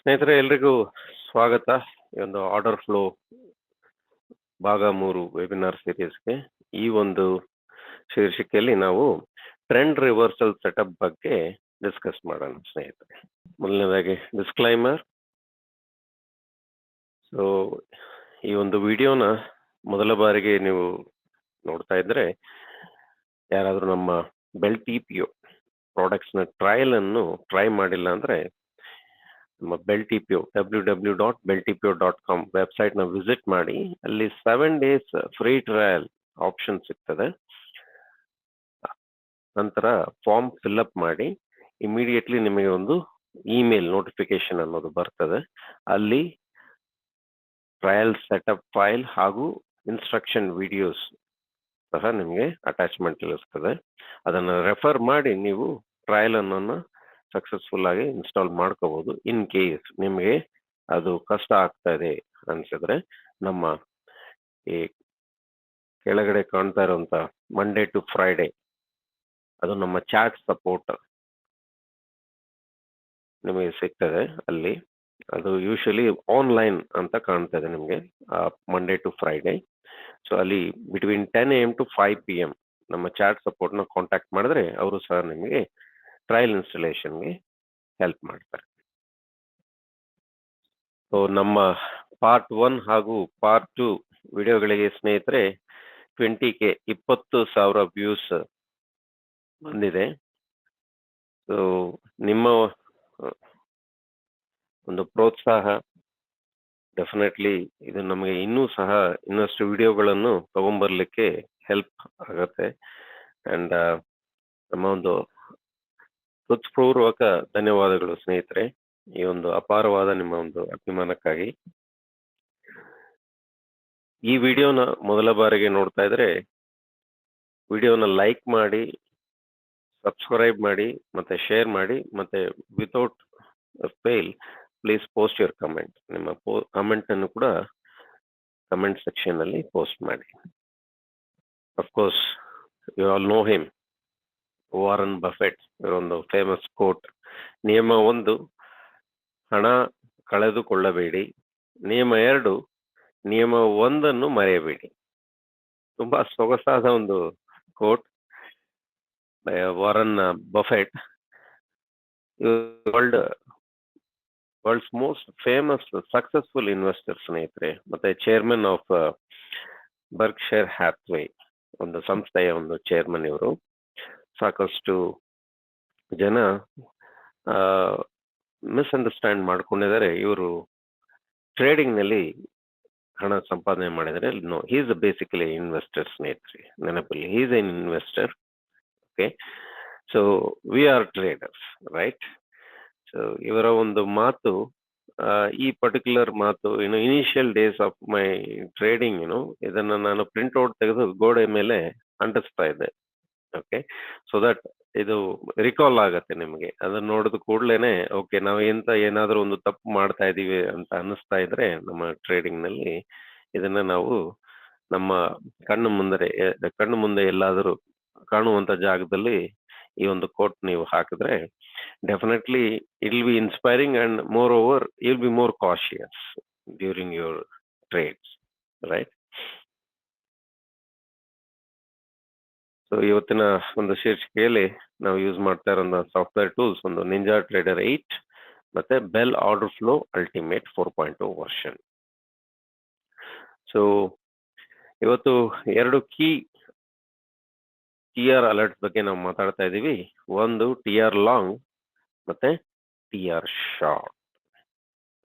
ಸ್ನೇಹಿತರೆ ಎಲ್ರಿಗೂ ಸ್ವಾಗತ. ಈ ಒಂದು ಆರ್ಡರ್ ಫ್ಲೋ ಭಾಗ 3 ವೆಬಿನಾರ್ ಸೀರೀಸ್ಗೆ. ಈ ಒಂದು ಶೀರ್ಷಿಕೆಯಲ್ಲಿ ನಾವು ಟ್ರೆಂಡ್ ರಿವರ್ಸಲ್ ಸೆಟಪ್ ಬಗ್ಗೆ ಡಿಸ್ಕಸ್ ಮಾಡೋಣ ಸ್ನೇಹಿತರೆ. ಮೊದಲನೇದಾಗಿ ಡಿಸ್ಕ್ಲೈಮರ್. ಸೊ ಈ ಒಂದು ವಿಡಿಯೋನ ಮೊದಲ ಬಾರಿಗೆ ನೀವು ನೋಡ್ತಾ ಇದ್ರೆ, ಯಾರಾದರೂ ನಮ್ಮ ಬೆಲ್ TPO ಪ್ರಾಡಕ್ಟ್ಸ್ನ ಟ್ರೈ ಮಾಡಿಲ್ಲ ಅಂದರೆ ನಮ್ಮ ಬೆಲ್ TPO www.beltpo.com ವೆಬ್ಸೈಟ್ನ ವಿಸಿಟ್ ಮಾಡಿ. ಅಲ್ಲಿ 7 days ಫ್ರೀ ಟ್ರಯಲ್ ಆಪ್ಷನ್ ಸಿಗ್ತದೆ. ನಂತರ ಫಾರ್ಮ್ ಫಿಲ್ಅಪ್ ಮಾಡಿ ಇಮಿಡಿಯೇಟ್ಲಿ ನಿಮಗೆ ಒಂದು ಇಮೇಲ್ ನೋಟಿಫಿಕೇಶನ್ ಅನ್ನೋದು ಬರ್ತದೆ. ಅಲ್ಲಿ ಟ್ರಯಲ್ ಸೆಟಪ್ ಫೈಲ್ ಹಾಗೂ ಇನ್ಸ್ಟ್ರಕ್ಷನ್ ವಿಡಿಯೋಸ್ ಸಹ ನಿಮಗೆ ಅಟ್ಯಾಚ್ಮೆಂಟ್ ಇರ್ತದೆ. ಅದನ್ನು ರೆಫರ್ ಮಾಡಿ ನೀವು ಟ್ರಯಲ್ ಅನ್ನು ಸಕ್ಸಸ್ಫುಲ್ ಆಗಿ ಇನ್ಸ್ಟಾಲ್ ಮಾಡ್ಕೋಬಹುದು. ಇನ್ ಕೇಸ್ ನಿಮಗೆ ಅದು ಕಷ್ಟ ಆಗ್ತಾ ಇದೆ ಅನ್ಸಿದ್ರೆ, ನಮ್ಮ ಈ ಕೆಳಗಡೆ ಕಾಣ್ತಾ ಇರುವಂತ ಮಂಡೇ ಟು ಫ್ರೈಡೆ ಅದು ನಮ್ಮ ಚಾಟ್ ಸಪೋರ್ಟ್ ನಿಮಗೆ ಸಿಗ್ತದೆ. ಅಲ್ಲಿ ಅದು ಯೂಶಲಿ ಆನ್ಲೈನ್ ಅಂತ ಕಾಣ್ತದೆ ನಿಮಗೆ ಮಂಡೇ ಟು ಫ್ರೈಡೆ. ಸೊ ಅಲ್ಲಿ ಬಿಟ್ವೀನ್ 10 AM to 5 PM ನಮ್ಮ ಚಾಟ್ ಸಪೋರ್ಟ್ನ ಕಾಂಟ್ಯಾಕ್ಟ್ ಮಾಡಿದ್ರೆ ಅವರು ಸಹ ನಿಮಗೆ ಟ್ರಯಲ್ ಇನ್ಸ್ಟಾಲೇಷನ್ಗೆ ಹೆಲ್ಪ್ ಮಾಡ್ತಾರೆ. ಸೊ ನಮ್ಮ ಪಾರ್ಟ್ 1 ಹಾಗೂ ಪಾರ್ಟ್ 2 ವಿಡಿಯೋಗಳಿಗೆ ಸ್ನೇಹಿತರೆ 20K 20,000 ವ್ಯೂಸ್ ಬಂದಿದೆ. ಸೊ ನಿಮ್ಮ ಒಂದು ಪ್ರೋತ್ಸಾಹ ಡೆಫಿನೆಟ್ಲಿ ಇದು ನಮಗೆ ಇನ್ನಷ್ಟು ವಿಡಿಯೋಗಳನ್ನು ತಗೊಂಡ್ಬರ್ಲಿಕ್ಕೆ ಹೆಲ್ಪ್ ಆಗತ್ತೆ. ಅಂಡ್ ನಮ್ಮ ಒಂದು ಹೃತ್ಪೂರ್ವಕ ಧನ್ಯವಾದಗಳು ಸ್ನೇಹಿತರೆ, ಈ ಒಂದು ಅಪಾರವಾದ ನಿಮ್ಮ ಒಂದು ಅಭಿಮಾನಕ್ಕಾಗಿ. ಈ ವಿಡಿಯೋನ ಮೊದಲ ಬಾರಿಗೆ ನೋಡ್ತಾ ಇದ್ರೆ ವಿಡಿಯೋನ ಲೈಕ್ ಮಾಡಿ, ಸಬ್ಸ್ಕ್ರೈಬ್ ಮಾಡಿ, ಮತ್ತೆ ಶೇರ್ ಮಾಡಿ, ಮತ್ತೆ without fail please post your comment. ನಿಮ್ಮ ಕಮೆಂಟ್ ಅನ್ನು ಕೂಡ ಕಮೆಂಟ್ ಸೆಕ್ಷನ್ ಅಲ್ಲಿ ಪೋಸ್ಟ್ ಮಾಡಿ. Of course you all know him, Warren Buffett. ಇವರೊಂದು ಫೇಮಸ್ ಕೋಟ್: ನಿಯಮ 1, ಹಣ ಕಳೆದುಕೊಳ್ಳಬೇಡಿ. ನಿಯಮ 2, ನಿಯಮ 1 ಮರೆಯಬೇಡಿ. ತುಂಬಾ ಸೊಗಸಾದ ಒಂದು quote Warren Buffett, world's most famous successful investor ಸ್ನೇಹಿತರೆ, ಮತ್ತೆ ಚೇರ್ಮನ್ ಆಫ್ ಬರ್ಕ್ಷೈರ್ ಹ್ಯಾಥ್ವೇ ಒಂದು ಸಂಸ್ಥೆಯ ಒಂದು ಚೇರ್ಮನ್ ಇವರು. ಸಾಕಷ್ಟು ಜನ ಮಿಸ್ಅಂಡರ್ಸ್ಟ್ಯಾಂಡ್ ಮಾಡ್ಕೊಂಡಿದ್ದಾರೆ. ಇವರು ಟ್ರೇಡಿಂಗ್ ನಲ್ಲಿ ಹಣ ಸಂಪಾದನೆ ಮಾಡಿದರೆ no, he is basically investor ಸ್ನೇಹಿತರೆ, ನೆನಪಲ್ಲಿ he is an investor. Okay, so we are traders, right? So ಇವರ ಒಂದು ಮಾತು, ಈ ಪರ್ಟಿಕ್ಯುಲರ್ ಮಾತು initial days of my trading ಇದನ್ನ ನಾನು ಪ್ರಿಂಟ್ಔಟ್ ತೆಗೆದು ಗೋಡೆ ಮೇಲೆ ಅಂಟಿಸ್ತಾ ಇದ್ದೆ. ಓಕೆ, ಸೊ ದಟ್ ಇದು ರಿಕಾಲ್ ಆಗತ್ತೆ ನಿಮಗೆ. ಅದನ್ನ ನೋಡಿದ ಕೂಡಲೇನೆ ಓಕೆ, ನಾವು ಏನಾದರೂ ಒಂದು ತಪ್ಪು ಮಾಡ್ತಾ ಇದೀವಿ ಅಂತ ಅನ್ನಿಸ್ತಾ ಇದ್ರೆ ನಮ್ಮ ಟ್ರೇಡಿಂಗ್ ನಲ್ಲಿ, ಇದನ್ನ ನಾವು ನಮ್ಮ ಕಣ್ಣು ಮುಂದೆ ಎಲ್ಲಾದರೂ ಕಾಣುವಂತ ಜಾಗದಲ್ಲಿ ಈ ಒಂದು ಕೋಟ್ ನೀವು ಹಾಕಿದ್ರೆ definitely it will be inspiring and moreover you will be more cautious during your trades, right? So ಇವತ್ತಿನ ಒಂದು ಶೀರ್ಷಿಕೆಯಲ್ಲಿ ನಾವು ಯೂಸ್ ಮಾಡ್ತಾ ಇರೋ ಸಾಫ್ಟ್ವೇರ್ ಟೂಲ್ಸ್ ಒಂದು ನಿಂಜಾ ಟ್ರೇಡರ್ 8 ಮತ್ತೆ bell order flow ultimate 4.0 version. So ಇವತ್ತು 2 ಕೀ TR ಅಲರ್ಟ್ ಬಗ್ಗೆ ನಾವು ಮಾತಾಡ್ತಾ ಇದ್ದೀವಿ. ಒಂದು TR ಲಾಂಗ್ ಮತ್ತೆ TR short,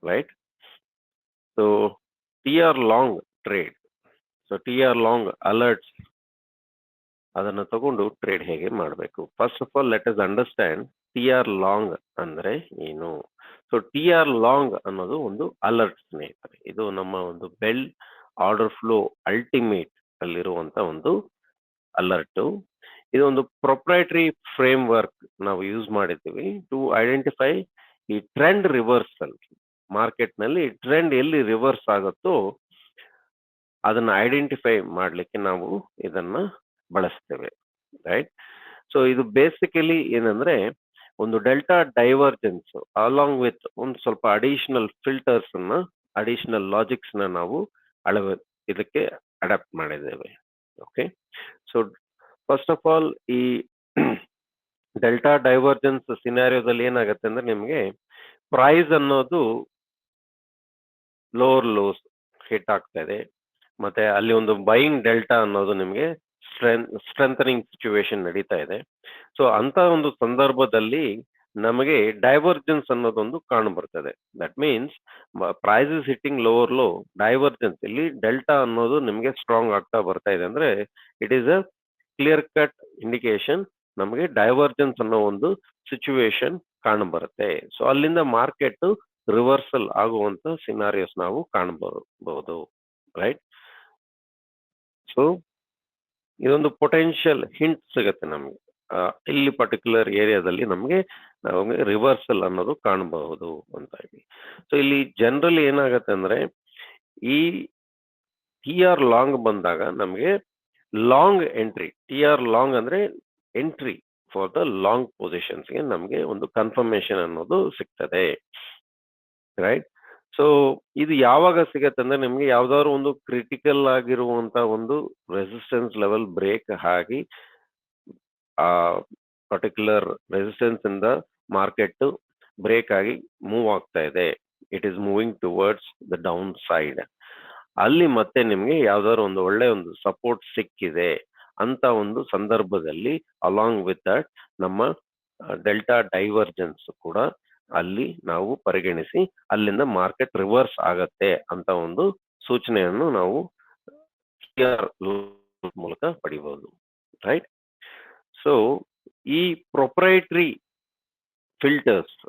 right? So TR long trade, so TR long alerts ಅದನ್ನು ತಗೊಂಡು ಟ್ರೇಡ್ ಹೇಗೆ ಮಾಡಬೇಕು. First of all let us understand TR long ಅಂದ್ರೆ ಏನು. ಸೊ TR ಲಾಂಗ್ ಅನ್ನೋದು ಒಂದು ಅಲರ್ಟ್ ಸ್ನೇಹಿತರೆ. ಇದು ನಮ್ಮ ಒಂದು ಬೆಲ್ ಆರ್ಡರ್ ಫ್ಲೋ ಅಲ್ಟಿಮೇಟ್ ಅಲ್ಲಿರುವಂತ ಒಂದು ಅಲರ್ಟ್. ಇದೊಂದು ಪ್ರೊಪ್ರೈಟರಿ ಫ್ರೇಮ್ ವರ್ಕ್ ನಾವು ಯೂಸ್ ಮಾಡಿದ್ದೀವಿ ಟು ಐಡೆಂಟಿಫೈ ಈ ಟ್ರೆಂಡ್ ರಿವರ್ಸಲ್. ಮಾರ್ಕೆಟ್ ನಲ್ಲಿ ಟ್ರೆಂಡ್ ಎಲ್ಲಿ ರಿವರ್ಸ್ ಆಗುತ್ತೋ ಅದನ್ನ ಐಡೆಂಟಿಫೈ ಮಾಡ್ಲಿಕ್ಕೆ ನಾವು ಇದನ್ನ ಬಳಸ್ತೇವೆ, ರೈಟ್? ಸೊ ಇದು ಬೇಸಿಕಲಿ ಏನಂದ್ರೆ ಒಂದು ಡೆಲ್ಟಾ ಡೈವರ್ಜೆನ್ಸ್ ಅಲಾಂಗ್ ವಿತ್ ಒಂದು ಸ್ವಲ್ಪ ಅಡಿಷನಲ್ ಫಿಲ್ಟರ್ಸ್ ಅಡಿಷನಲ್ ಲಾಜಿಕ್ಸ್ ನಾವು ಇದಕ್ಕೆ ಅಡಾಪ್ಟ್ ಮಾಡಿದ್ದೇವೆ. Okay, so first of all ಈ ಡೆಲ್ಟಾ ಡೈವರ್ಜೆನ್ಸ್ ಸಿನಾರಿಯೋದಲ್ಲಿ ಏನಾಗುತ್ತೆ ಅಂದ್ರೆ ನಿಮಗೆ ಪ್ರೈಸ್ ಅನ್ನೋದು ಲೋಸ್ ಹಿಟ್ ಆಗ್ತಾ ಇದೆ, ಮತ್ತೆ ಅಲ್ಲಿ ಒಂದು ಬೈಯಿಂಗ್ ಡೆಲ್ಟಾ ಅನ್ನೋದು ನಿಮಗೆ ಸ್ಟ್ರೆಂಥನಿಂಗ್ ಸಿಚುವೇಶನ್ ನಡೀತಾ ಇದೆ. ಸೊ ಅಂತ ಒಂದು ಸಂದರ್ಭದಲ್ಲಿ ನಮಗೆ ಡೈವರ್ಜೆನ್ಸ್ ಅನ್ನೋದೊಂದು ಕಾಣು ಬರ್ತದೆ. That means price is hitting lower low, divergence ಇಲ್ಲಿ ಡೆಲ್ಟಾ ಅನ್ನೋದು ನಿಮಗೆ ಸ್ಟ್ರಾಂಗ್ ಆಗ್ತಾ ಬರ್ತಾ ಇದೆ ಅಂದ್ರೆ it is a clear cut indication ನಮಗೆ ಡೈವರ್ಜೆನ್ಸ್ ಅನ್ನೋ ಒಂದು ಸಿಚುವೇಶನ್ ಕಾಣು ಬರುತ್ತೆ. ಸೊ ಅಲ್ಲಿಂದ ಮಾರ್ಕೆಟ್ ರಿವರ್ಸಲ್ ಆಗುವಂತ ಸಿನಾರಿಯೋಸ್ ನಾವು ಕಾಣಬಹುದು, ರೈಟ್? ಸೊ ಇದೊಂದು ಪೊಟೆನ್ಷಿಯಲ್ ಹಿಂಟ್ ಸಿಗುತ್ತೆ ನಮಗೆ ಇಲ್ಲಿ ಪರ್ಟಿಕ್ಯುಲರ್ ಏರಿಯಾದಲ್ಲಿ ನಮಗೆ ರಿವರ್ಸಲ್ ಅನ್ನೋದು ಕಾಣಬಹುದು ಅಂತ ಹೇಳಿ. ಸೊ ಇಲ್ಲಿ ಜನರಲಿ ಏನಾಗತ್ತೆ ಅಂದ್ರೆ ಈ ಟಿ ಆರ್ ಲಾಂಗ್ ಬಂದಾಗ ನಮಗೆ long entry, T R long ಅಂದ್ರೆ ಎಂಟ್ರಿ ಫಾರ್ ದ ಲಾಂಗ್ ಪೊಸಿಷನ್ಸ್ಗೆ ನಮಗೆ ಒಂದು ಕನ್ಫರ್ಮೇಶನ್ ಅನ್ನೋದು ಸಿಗ್ತದೆ, ರೈಟ್? ಸೊ ಇದು ಯಾವಾಗ ಸಿಗತ್ತೆ ಅಂದ್ರೆ ನಿಮ್ಗೆ ಯಾವ್ದಾದ್ರು ಒಂದು ಕ್ರಿಟಿಕಲ್ ಆಗಿರುವಂತ ಒಂದು ರೆಸಿಸ್ಟೆನ್ಸ್ ಲೆವೆಲ್ ಬ್ರೇಕ್ ಆಗಿ ಆ ಪರ್ಟಿಕ್ಯುಲರ್ ರೆಸಿಸ್ಟೆನ್ಸ್ ಇಂದ ಮಾರ್ಕೆಟ್ ಬ್ರೇಕ್ ಆಗಿ ಮೂವ್ ಆಗ್ತಾ ಇದೆ, it is moving towards the down side, ಅಲ್ಲಿ ಮತ್ತೆ ನಿಮ್ಗೆ ಯಾವ್ದಾದ್ರು ಒಂದು ಒಳ್ಳೆ ಒಂದು ಸಪೋರ್ಟ್ ಸಿಕ್ಕಿದೆ ಅಂತ ಒಂದು ಸಂದರ್ಭದಲ್ಲಿ ಅಲಾಂಗ್ ವಿತ್ ದಟ್ ನಮ್ಮ ಡೆಲ್ಟಾ ಡೈವರ್ಜೆನ್ಸ್ ಕೂಡ ಅಲ್ಲಿ ನಾವು ಪರಿಗಣಿಸಿ ಅಲ್ಲಿಂದ ಮಾರ್ಕೆಟ್ ರಿವರ್ಸ್ ಆಗತ್ತೆ ಅಂತ ಒಂದು ಸೂಚನೆಯನ್ನು ನಾವು ಮೂಲಕ ಪಡಿಬಹುದು, ರೈಟ್? ಸೊ ಈ ಪ್ರೊಪ್ರೈಟರಿ ಫಿಲ್ಟರ್ಸ್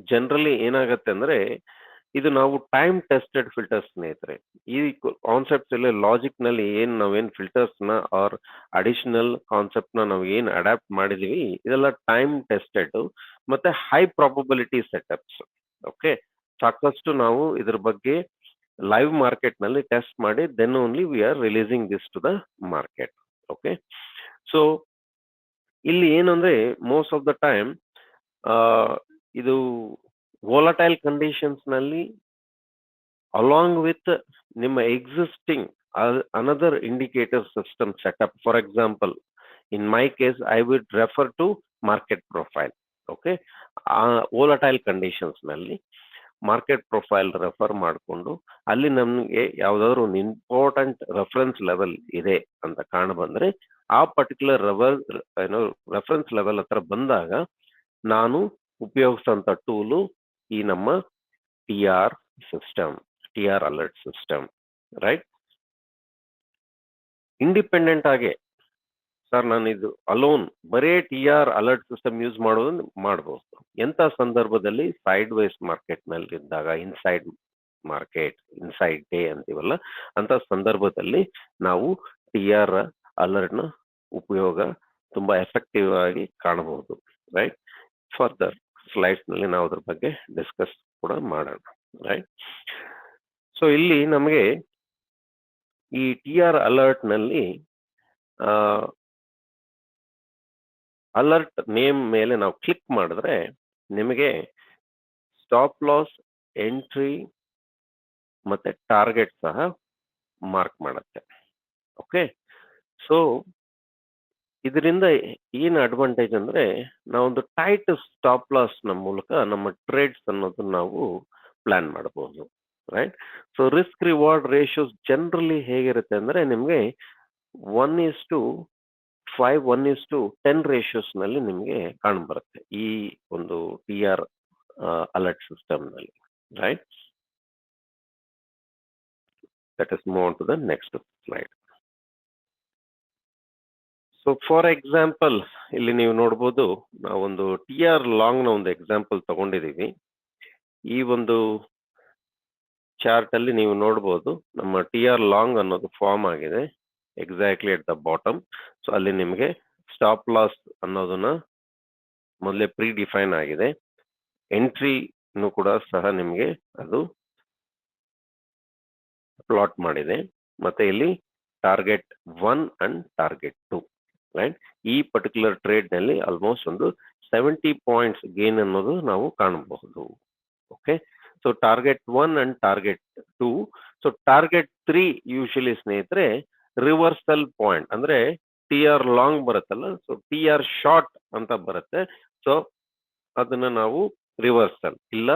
ಜನರಲಿ ಏನಾಗತ್ತೆ ಅಂದ್ರೆ ಇದು ನಾವು ಟೈಮ್ ಟೆಸ್ಟೆಡ್ ಫಿಲ್ಟರ್ಸ್ ಸ್ನೇಹಿತರೆ. ಈ ಕಾನ್ಸೆಪ್ಟ್ಸ್ ಎಲ್ಲ ಲಾಜಿಕ್ ನಲ್ಲಿ ನಾವೇನ್ ಫಿಲ್ಟರ್ಸ್ ನ ಆರ್ ಅಡಿಷನಲ್ ಕಾನ್ಸೆಪ್ಟ್ ನಾವು ಏನ್ ಅಡಾಪ್ಟ್ ಮಾಡಿದೀವಿ ಇದೆಲ್ಲ ಟೈಮ್ ಟೆಸ್ಟೆಡ್ ಮತ್ತೆ ಹೈ ಪ್ರಾಬಬಿಲಿಟಿ ಸೆಟಪ್ಸ್. ಓಕೆ, ಸಾಕಷ್ಟು ನಾವು ಇದ್ರ ಬಗ್ಗೆ ಲೈವ್ ಮಾರ್ಕೆಟ್ ನಲ್ಲಿ ಟೆಸ್ಟ್ ಮಾಡಿ then only we are releasing this to the market. Okay, so ಇಲ್ಲಿ ಏನಂದ್ರೆ ಮೋಸ್ಟ್ ಆಫ್ ದ ಟೈಮ್ ಇದು ವೋಲಟೈಲ್ ಕಂಡೀಷನ್ಸ್ ನಲ್ಲಿ ಅಲಾಂಗ್ ವಿತ್ ನಿಮ್ಮ existing another indicator system setup. For example in my case I would refer to market profile. Okay, volatile conditions ನಲ್ಲಿ market profile refer ಮಾಡಿಕೊಂಡು ಅಲ್ಲಿ ನಮಗೆ ಯಾವ್ದಾದ್ರು ಒಂದು ಇಂಪಾರ್ಟೆಂಟ್ ರೆಫರೆನ್ಸ್ ಲೆವೆಲ್ ಇದೆ ಅಂತ ಕಾಣ ಬಂದ್ರೆ ಆ ಪರ್ಟಿಕ್ಯುಲರ್ ರೆಫರೆನ್ಸ್ ಲೆವೆಲ್ ಹತ್ರ ಬಂದಾಗ ನಾನು ಉಪಯೋಗಿಸೋಂಥ ಟೂಲು ಈ ನಮ್ಮ T R system, T R alert system, right? Independent ಆಗಿ ಸರ್ ನಾನು ಇದು ಅಲೋನ್ ಬರೇ T R alert system use ಮಾಡೋದು ಮಾಡಬಹುದು. ಎಂತ ಸಂದರ್ಭದಲ್ಲಿ ಸೈಡ್ ವೈಸ್ ಮಾರ್ಕೆಟ್ ನಲ್ಲಿ ಇದ್ದಾಗ, ಇನ್ಸೈಡ್ ಮಾರ್ಕೆಟ್, ಇನ್ಸೈಡ್ ಡೇ ಅಂತೀವಲ್ಲ, ಅಂತ ಸಂದರ್ಭದಲ್ಲಿ ನಾವು ಟಿ ಆರ್ ಅಲರ್ಟ್ ನ ಉಪಯೋಗ ತುಂಬಾ ಎಫೆಕ್ಟಿವ್ ಆಗಿ ಕಾಣಬಹುದು, ರೈಟ್? ಫರ್ದರ್ ಸ್ಲೈಡ್ಸ್ ನಲ್ಲಿ ನಾವು ಅದ್ರ ಬಗ್ಗೆ ಡಿಸ್ಕಸ್ ಕೂಡ ಮಾಡೋಣ, ರೈಟ್? ಸೊ ಇಲ್ಲಿ ನಮಗೆ ಈ ಟಿ ಆರ್ ಅಲರ್ಟ್ ನಲ್ಲಿ ಅಲರ್ಟ್ ನೇಮ್ ಮೇಲೆ ನಾವು ಕ್ಲಿಕ್ ಮಾಡಿದ್ರೆ ನಿಮಗೆ ಸ್ಟಾಪ್ ಲಾಸ್, ಎಂಟ್ರಿ ಮತ್ತೆ ಟಾರ್ಗೆಟ್ ಸಹ ಮಾರ್ಕ್ ಮಾಡುತ್ತೆ. ಓಕೆ, ಸೊ ಇದರಿಂದ ಏನು ಅಡ್ವಾಂಟೇಜ್ ಅಂದ್ರೆ ನಾವೊಂದು ಟೈಟ್ ಸ್ಟಾಪ್ ಲಾಸ್ ನ ಮೂಲಕ ನಮ್ಮ ಟ್ರೇಡ್ಸ್ ಅನ್ನೋದನ್ನ ನಾವು ಪ್ಲಾನ್ ಮಾಡಬಹುದು, right? So risk reward ratios generally ಹೇಗಿರುತ್ತೆ ಅಂದ್ರೆ ನಿಮಗೆ 1:5, 1:10 ರೇಷಿಯೋಸ್ ನಲ್ಲಿ ನಿಮಗೆ ಕಾಣಬರುತ್ತೆ ಈ ಒಂದು ಟಿ ಆರ್ ಅಲರ್ಟ್ ಸಿಸ್ಟಮ್ ನಲ್ಲಿ, right? Let us move on to the next slide. So for example ಇಲ್ಲಿ ನೀವು ನೋಡ್ಬೋದು ನಾವೊಂದು ಟಿ ಆರ್ ಲಾಂಗ್ ನ ಒಂದು ಎಕ್ಸಾಂಪಲ್ ತಗೊಂಡಿದೀವಿ. ಈ ಒಂದು ಚಾರ್ಟ್ ಅಲ್ಲಿ ನೀವು ನೋಡ್ಬೋದು ನಮ್ಮ ಟಿ ಆರ್ ಲಾಂಗ್ ಅನ್ನೋದು ಫಾರ್ಮ್ ಆಗಿದೆ exactly at the bottom. So ಅಲ್ಲಿ ನಿಮಗೆ ಸ್ಟಾಪ್ ಲಾಸ್ ಅನ್ನೋದನ್ನ ಮೊದಲೇ ಪ್ರೀ ಡಿಫೈನ್ ಆಗಿದೆ, ಎಂಟ್ರಿನೂ ಕೂಡ ಸಹ ನಿಮಗೆ ಅದು ಪ್ಲಾಟ್ ಮಾಡಿದೆ, ಮತ್ತೆ ಇಲ್ಲಿ ಟಾರ್ಗೆಟ್ 1 ಅಂಡ್ ಟಾರ್ಗೆಟ್ 2, ರೈಟ್? ಈ ಪರ್ಟಿಕ್ಯುಲರ್ ಟ್ರೇಡ್ ನಲ್ಲಿ ಆಲ್ಮೋಸ್ಟ್ ಒಂದು 70 ಪಾಯಿಂಟ್ಸ್ ಗೇನ್ ಅನ್ನೋದು ನಾವು ಕಾಣಬಹುದು. Okay, so target 1 and target 2. So target 3 usually ಸ್ನೇಹಿತರೆ ರಿವರ್ಸಲ್ ಪಾಯಿಂಟ್ ಅಂದ್ರೆ ಟಿ ಆರ್ ಲಾಂಗ್ ಬರುತ್ತಲ್ಲ, ಸೊ ಟಿ ಆರ್ ಶಾರ್ಟ್ ಅಂತ ಬರುತ್ತೆ. ಸೊ ಅದನ್ನ ನಾವು ರಿವರ್ಸಲ್ ಇಲ್ಲ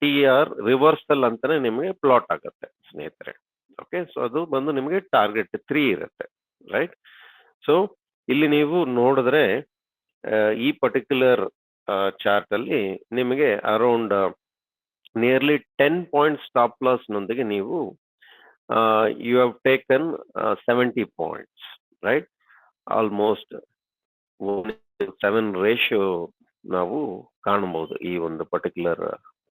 ಟಿ ಆರ್ ರಿವರ್ಸಲ್ ಅಂತಾನೆ ನಿಮಗೆ ಪ್ಲಾಟ್ ಆಗುತ್ತೆ ಸ್ನೇಹಿತರೆ. ಓಕೆ, ಸೊ ಅದು ಬಂದು ನಿಮಗೆ ಟಾರ್ಗೆಟ್ 3 ಇರುತ್ತೆ, ರೈಟ್. ಸೊ ಇಲ್ಲಿ ನೀವು ನೋಡಿದ್ರೆ ಈ ಪರ್ಟಿಕ್ಯುಲರ್ ಚಾರ್ಟ್ ಅಲ್ಲಿ ನಿಮಗೆ around nearly 10 point stop loss ನೊಂದಿಗೆ ನೀವು you have taken 70 points, right. Almost 7 ratio ನಾವು ಕಾಣಬಹುದು ಈ ಒಂದು ಪರ್ಟಿಕ್ಯುಲರ್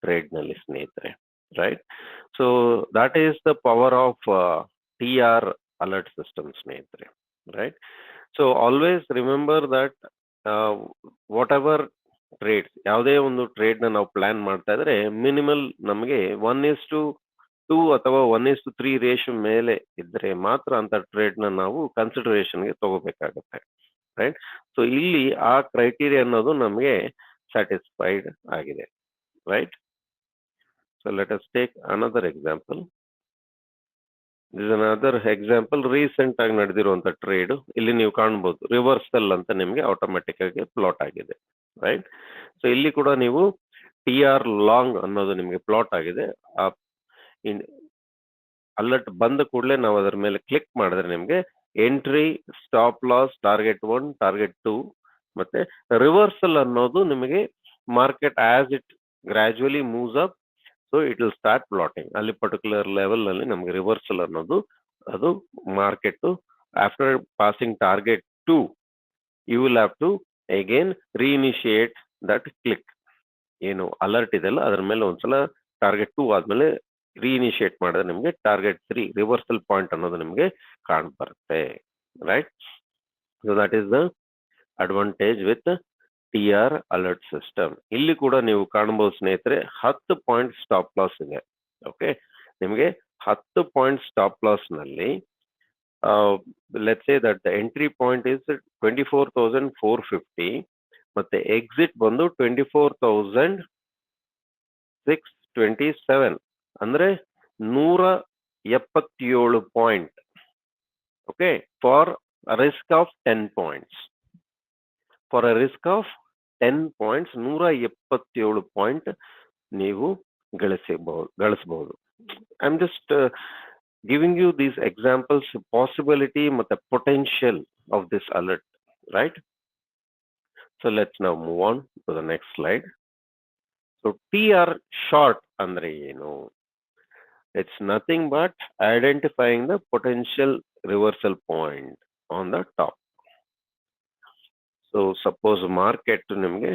ಟ್ರೇಡ್ ನಲ್ಲಿ ಸ್ನೇಹಿತರೆ, right. So that is the power of T R alert system ಸ್ನೇಹಿತರೆ, right. So always remember that whatever trade, ಯಾವುದೇ ಒಂದು ಟ್ರೇಡ್ ನ ನಾವು ಪ್ಲಾನ್ ಮಾಡ್ತಾ ಇದ್ರೆ ಮಿನಿಮಲ್ ನಮಗೆ 1:2 ಅಥವಾ 1:3 ರೇಷಿಯೋ ಮೇಲೆ ಇದ್ರೆ ಮಾತ್ರ ಅಂತ ಟ್ರೇಡ್ ನ ನಾವು ಕನ್ಸಿಡರೇಷನ್ಗೆ ತಗೋಬೇಕಾಗತ್ತೆ, ರೈಟ್. ಸೊ ಇಲ್ಲಿ ಆ ಕ್ರೈಟೀರಿಯಾ ಅನ್ನೋದು ನಮಗೆ ಸ್ಯಾಟಿಸ್ಫೈಡ್ ಆಗಿದೆ, right. So let us take another example. This another example recent ಆಗಿ ನಡೆದಿರುವಂತ ಟ್ರೇಡ್. ಇಲ್ಲಿ ನೀವು ಕಾಣಬಹುದು ರಿವರ್ಸಲ್ ಅಂತ ನಿಮಗೆ ಆಟೋಮೆಟಿಕ್ ಆಗಿ ಪ್ಲಾಟ್ ಆಗಿದೆ, ರೈಟ್. ಸೊ ಇಲ್ಲಿ ಕೂಡ ನೀವು ಟಿ ಆರ್ ಲಾಂಗ್ ಅನ್ನೋದು ನಿಮಗೆ ಪ್ಲಾಟ್ ಆಗಿದೆ. ಆ ಅಲರ್ಟ್ ಬಂದ ಕೂಡಲೇ ನಾವು ಅದರ ಮೇಲೆ ಕ್ಲಿಕ್ ಮಾಡಿದ್ರೆ ನಿಮಗೆ entry, stop loss, target 1, target 2 ಮತ್ತೆ ರಿವರ್ಸಲ್ ಅನ್ನೋದು ನಿಮಗೆ market as it gradually moves up, so it will start plotting. ಅಲ್ಲಿ ಪರ್ಟಿಕ್ಯುಲರ್ ಲೆವೆಲ್ ನಲ್ಲಿ ನಮಗೆ ರಿವರ್ಸಲ್ ಅನ್ನೋದು ಅದು market after passing target 2 you will have to again reinitiate that click. ಏನು alert ಇದೆಲ್ಲ ಅದರ ಮೇಲೆ ಒಂದ್ಸಲ ಟಾರ್ಗೆಟ್ 2 ಆದ್ಮೇಲೆ ರೀಇನಿಶಿಯೇಟ್ ಮಾಡಿದ್ರೆ ನಿಮಗೆ ಟಾರ್ಗೆಟ್ 3 ರಿವರ್ಸಲ್ ಪಾಯಿಂಟ್ ಅನ್ನೋದು ನಿಮಗೆ ಕಾಣ್ ಬರುತ್ತೆ, right. So that is the advantage with T R alert system. ಇಲ್ಲಿ ಕೂಡ ನೀವು ಕಾಣಬಹುದು ಸ್ನೇಹಿತರೆ 10 ಪಾಯಿಂಟ್ ಸ್ಟಾಪ್ ಲಾಸ್ ಇದೆ. ಓಕೆ, ನಿಮಗೆ 10 ಪಾಯಿಂಟ್ ಸ್ಟಾಪ್ ಲಾಸ್ ನಲ್ಲಿ let's say that the entry point is 24,450 ಮತ್ತೆ ಎಕ್ಸಿಟ್ ಬಂದು 24,627 ಅಂದ್ರೆ 177 point. Okay, for risk of 10 points. For a risk of 10 points 177 point ನೀವು ಗಳಿಸಬಹುದು. I am just giving you these examples, possibility ಮತ್ತೆ potential of this alert, right. So let's now move on to the next slide. So T R short ಅಂದ್ರೆ ಏನು? It's nothing but identifying the potential reversal point on the top. So suppose market ನಿಮಗೆ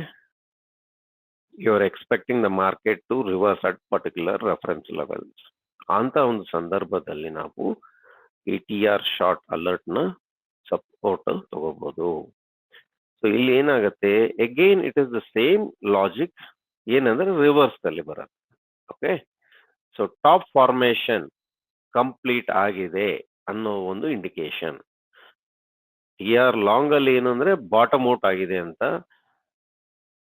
you are expecting the market to reverse at particular reference levels. ಅಂತ ಒಂದು ಸಂದರ್ಭದಲ್ಲಿ ನಾವು ಈ T R short alert ನ support ತಗೋಬಹುದು. ಸೊ ಇಲ್ಲಿ ಏನಾಗುತ್ತೆ, again it is the same logic, ಏನಂದ್ರೆ ರಿವರ್ಸ್ ಅಲ್ಲಿ ಬರುತ್ತೆ. Okay, so top formation complete ಆಗಿದೆ ಅನ್ನೋ ಒಂದು ಇಂಡಿಕೇಶನ್. ಟಿ ಆರ್ ಲಾಂಗ್ ಅಲ್ಲಿ ಏನು ಅಂದ್ರೆ ಬಾಟಮ್ ಔಟ್ ಆಗಿದೆ ಅಂತ,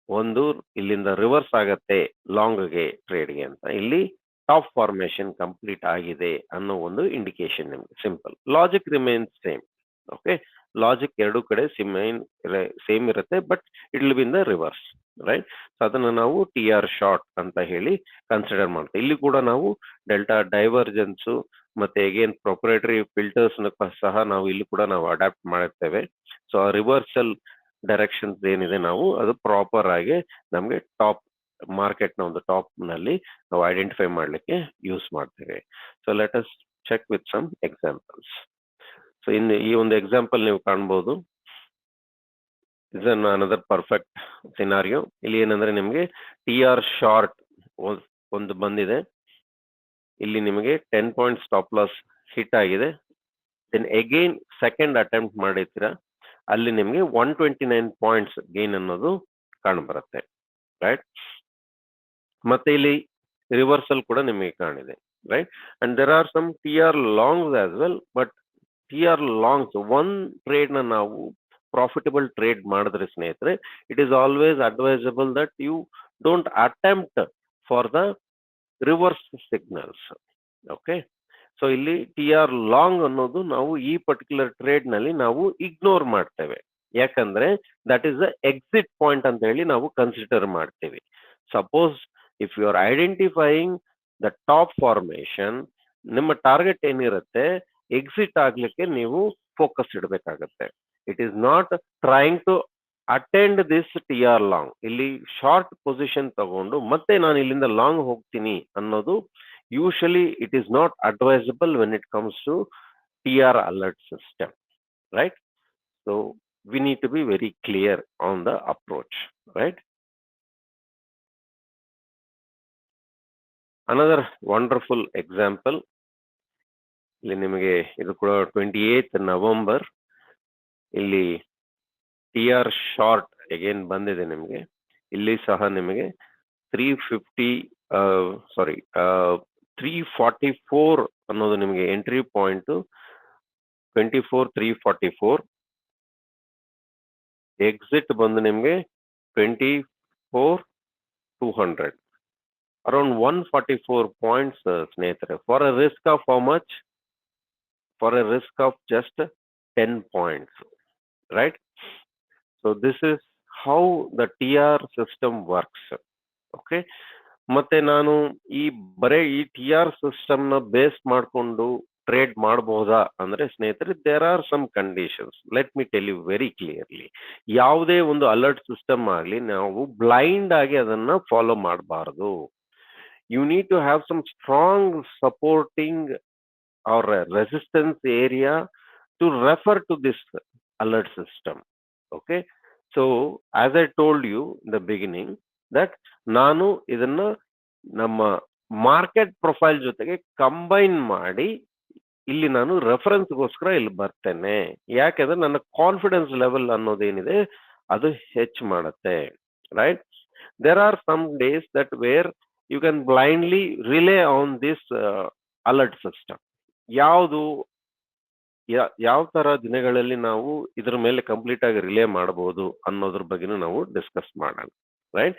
ಒಂದು ಇಲ್ಲಿಂದ ರಿವರ್ಸ್ ಆಗತ್ತೆ ಲಾಂಗ್ಗೆ ಟ್ರೇಡ್ಗೆ ಅಂತ. ಇಲ್ಲಿ ಟಾಪ್ ಫಾರ್ಮೇಶನ್ ಕಂಪ್ಲೀಟ್ ಆಗಿದೆ ಅನ್ನೋ ಒಂದು ಇಂಡಿಕೇಶನ್ ನಿಮ್ಗೆ. Simple logic remains same. Okay, logic ಎರಡು ಕಡೆ ಸೇಮ್ ಇರುತ್ತೆ, but it will be in the reverse, right. So ಅದನ್ನ ನಾವು ಟಿ ಆರ್ ಶಾರ್ಟ್ ಅಂತ ಹೇಳಿ ಕನ್ಸಿಡರ್ ಮಾಡ್ತೇವೆ. ಇಲ್ಲಿ ಕೂಡ ನಾವು ಡೆಲ್ಟಾ ಡೈವರ್ಜೆನ್ಸ್ ಮತ್ತೆ ಅಗೇನ್ ಪ್ರೊಪ್ರೈಟರಿ ಫಿಲ್ಟರ್ಸ್ ಸಹ ನಾವು ಇಲ್ಲಿ ಕೂಡ ನಾವು ಅಡಾಪ್ಟ್ ಮಾಡಿರ್ತೇವೆ. ಸೊ ಆ ರಿವರ್ಸಲ್ ಡೈರೆಕ್ಷನ್ಸ್ ಏನಿದೆ ನಾವು ಅದು ಪ್ರಾಪರ್ ಆಗಿ ನಮಗೆ ಟಾಪ್ ಮಾರ್ಕೆಟ್ ನ ಒಂದು ಟಾಪ್ ನಲ್ಲಿ ನಾವು ಐಡೆಂಟಿಫೈ ಮಾಡ್ಲಿಕ್ಕೆ ಯೂಸ್ ಮಾಡ್ತೇವೆ. So let us check with some examples. So ಇನ್ನು ಈ ಒಂದು ಎಕ್ಸಾಂಪಲ್ ನೀವು ಕಾಣ್ಬೋದು, ಇಸ್ ಅನದರ್ ಪರ್ಫೆಕ್ಟ್ ಸಿನಾರಿಯೋ. ಇಲ್ಲಿ ಏನಂದ್ರೆ ನಿಮಗೆ ಟಿ ಆರ್ ಶಾರ್ಟ್ ಒಂದು ಬಂದಿದೆ, ಇಲ್ಲಿ ನಿಮಗೆ 10 ಪಾಯಿಂಟ್ ಸ್ಟಾಪ್ ಲಾಸ್ ಹಿಟ್ ಆಗಿದೆ. ದೆನ್ ಅಗೈನ್ ಸೆಕೆಂಡ್ ಅಟೆಂಪ್ಟ್ ಮಾಡಿರ್ತೀರಾ, ಅಲ್ಲಿ ನಿಮಗೆ 129 ಪಾಯಿಂಟ್ಸ್ ಗೇನ್ ಅನ್ನೋದು ಕಾಣಬರುತ್ತೆ, ರೈಟ್. ಮತ್ತೆ ಇಲ್ಲಿ ರಿವರ್ಸಲ್ ಕೂಡ ನಿಮಗೆ ಕಾಣಿದೆ, right. And there are some T R longs as well, but T R longs one trade ನ ನಾವು ಪ್ರಾಫಿಟಬಲ್ ಟ್ರೇಡ್ ಮಾಡಿದ್ರೆ ಸ್ನೇಹಿತರೆ, it is always advisable that you don't attempt for the reverse signals. Okay, so ಇಲ್ಲಿ T R long ಅನ್ನೋದು ನಾವು ಈ particular trade ನಲ್ಲಿ ನಾವು ಇಗ್ನೋರ್ ಮಾಡ್ತೇವೆ. ಯಾಕಂದ್ರೆ that is the exit point ಅಂತ ಹೇಳಿ ನಾವು ಕನ್ಸಿಡರ್ ಮಾಡ್ತೀವಿ. Suppose if you are identifying the top formation, ನಿಮ್ಮ ಟಾರ್ಗೆಟ್ ಏನಿರುತ್ತೆ ಎಕ್ಸಿಟ್ ಆಗ್ಲಿಕ್ಕೆ ನೀವು ಫೋಕಸ್ ಇಡಬೇಕಾಗತ್ತೆ. It is not trying to attend this T R long. ಇಲ್ಲಿ ಶಾರ್ಟ್ ಪೊಸಿಷನ್ ತಗೊಂಡು ಮತ್ತೆ ನಾನು ಇಲ್ಲಿಂದ ಲಾಂಗ್ ಹೋಗ್ತೀನಿ ಅನ್ನೋದು usually it is not advisable when it comes to T R alert system, right? So we need to be very clear on the approach, right? Another wonderful example, ಇಲ್ಲಿ ನಿಮಗೆ ಇದು ಕೂಡ 28th November ಇಲ್ಲಿ T R short again ಬಂದಿದೆ ನಿಮಗೆ. ಇಲ್ಲಿ ಸಹ ನಿಮಗೆ 344 ಅನ್ನೋದು ನಿಮಗೆ ಎಂಟ್ರಿ ಪಾಯಿಂಟ್, 24,344. ಎಕ್ಸಿಟ್ ಬಂದು ನಿಮಗೆ 24,200, ಅರೌಂಡ್ 144 ಪಾಯಿಂಟ್ಸ್ ಸ್ನೇಹಿತರೆ, for a risk of how much? For a risk of just 10 points, right? So this is how the T R system works. Okay, ಮತ್ತೆ ನಾನು ಬರೇ ಈ ಟಿ ಆರ್ ಸಿಸ್ಟಮ್ ನ base ಮಾಡಿಕೊಂಡು trade ಮಾಡಬಹುದಾ ಅಂದ್ರೆ ಸ್ನೇಹಿತರೆ, there are some conditions. Let me tell you very clearly. ಯಾವುದೇ ಒಂದು ಅಲರ್ಟ್ ಸಿಸ್ಟಮ್ ಆಗಲಿ ನಾವು ಬ್ಲೈಂಡ್ ಆಗಿ ಅದನ್ನ ಫಾಲೋ ಮಾಡಬಾರದು. You need to have some strong supporting or resistance area to refer to this alert system. Okay, so as I told you in the beginning that ನಾನು ಇದನ್ನ ನಮ್ಮ ಮಾರ್ಕೆಟ್ ಪ್ರೊಫೈಲ್ ಜೊತೆಗೆ combine ಮಾಡಿ ಇಲ್ಲಿ ನಾನು ರೆಫರೆನ್ಸ್ಗೋಸ್ಕರ ಇಲ್ಲಿ ಬರ್ತೇನೆ. ಯಾಕೆಂದ್ರೆ ನನ್ನ ಕಾನ್ಫಿಡೆನ್ಸ್ ಲೆವೆಲ್ ಅನ್ನೋದೇನಿದೆ ಅದು ಹೆಚ್ಚು ಮಾಡುತ್ತೆ, right? There are some days that where you can blindly rely on this alert system. ಯಾವ ತರ ದಿನಗಳಲ್ಲಿ ನಾವು ಇದ್ರ ಮೇಲೆ ಕಂಪ್ಲೀಟ್ ಆಗಿ ರಿಲೇ ಮಾಡಬಹುದು ಅನ್ನೋದ್ರ ಬಗ್ಗೆನೂ ನಾವು ಡಿಸ್ಕಸ್ ಮಾಡೋಣ, right?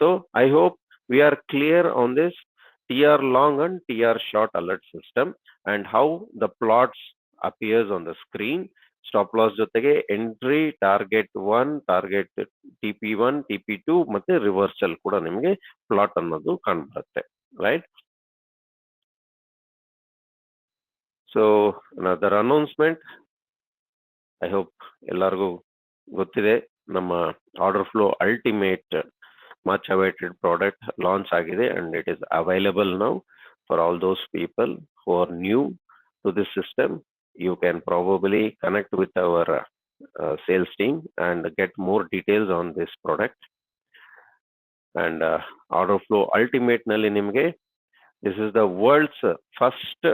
So I hope we are clear on this TR long and TR short alert system and how the plots appears on the screen. Stop loss ಜೊತೆಗೆ entry, target 1, target TP1, TP2 ಮತ್ತೆ reversal ಕೂಡ ನಿಮಗೆ plot ಅನ್ನೋದು ಕಾಣ್ಬರುತ್ತೆ, right? So another announcement, I hope ಎಲ್ಲರಿಗೂ ಗೊತ್ತಿದೆ, ನಮ್ಮ order flow ultimate much awaited product launch ಆಗಿದೆ and it is available now for all those people who are new to this system. You can probably connect with our sales team and get more details on this product. And order flow ultimate nalli nimge this is the world's first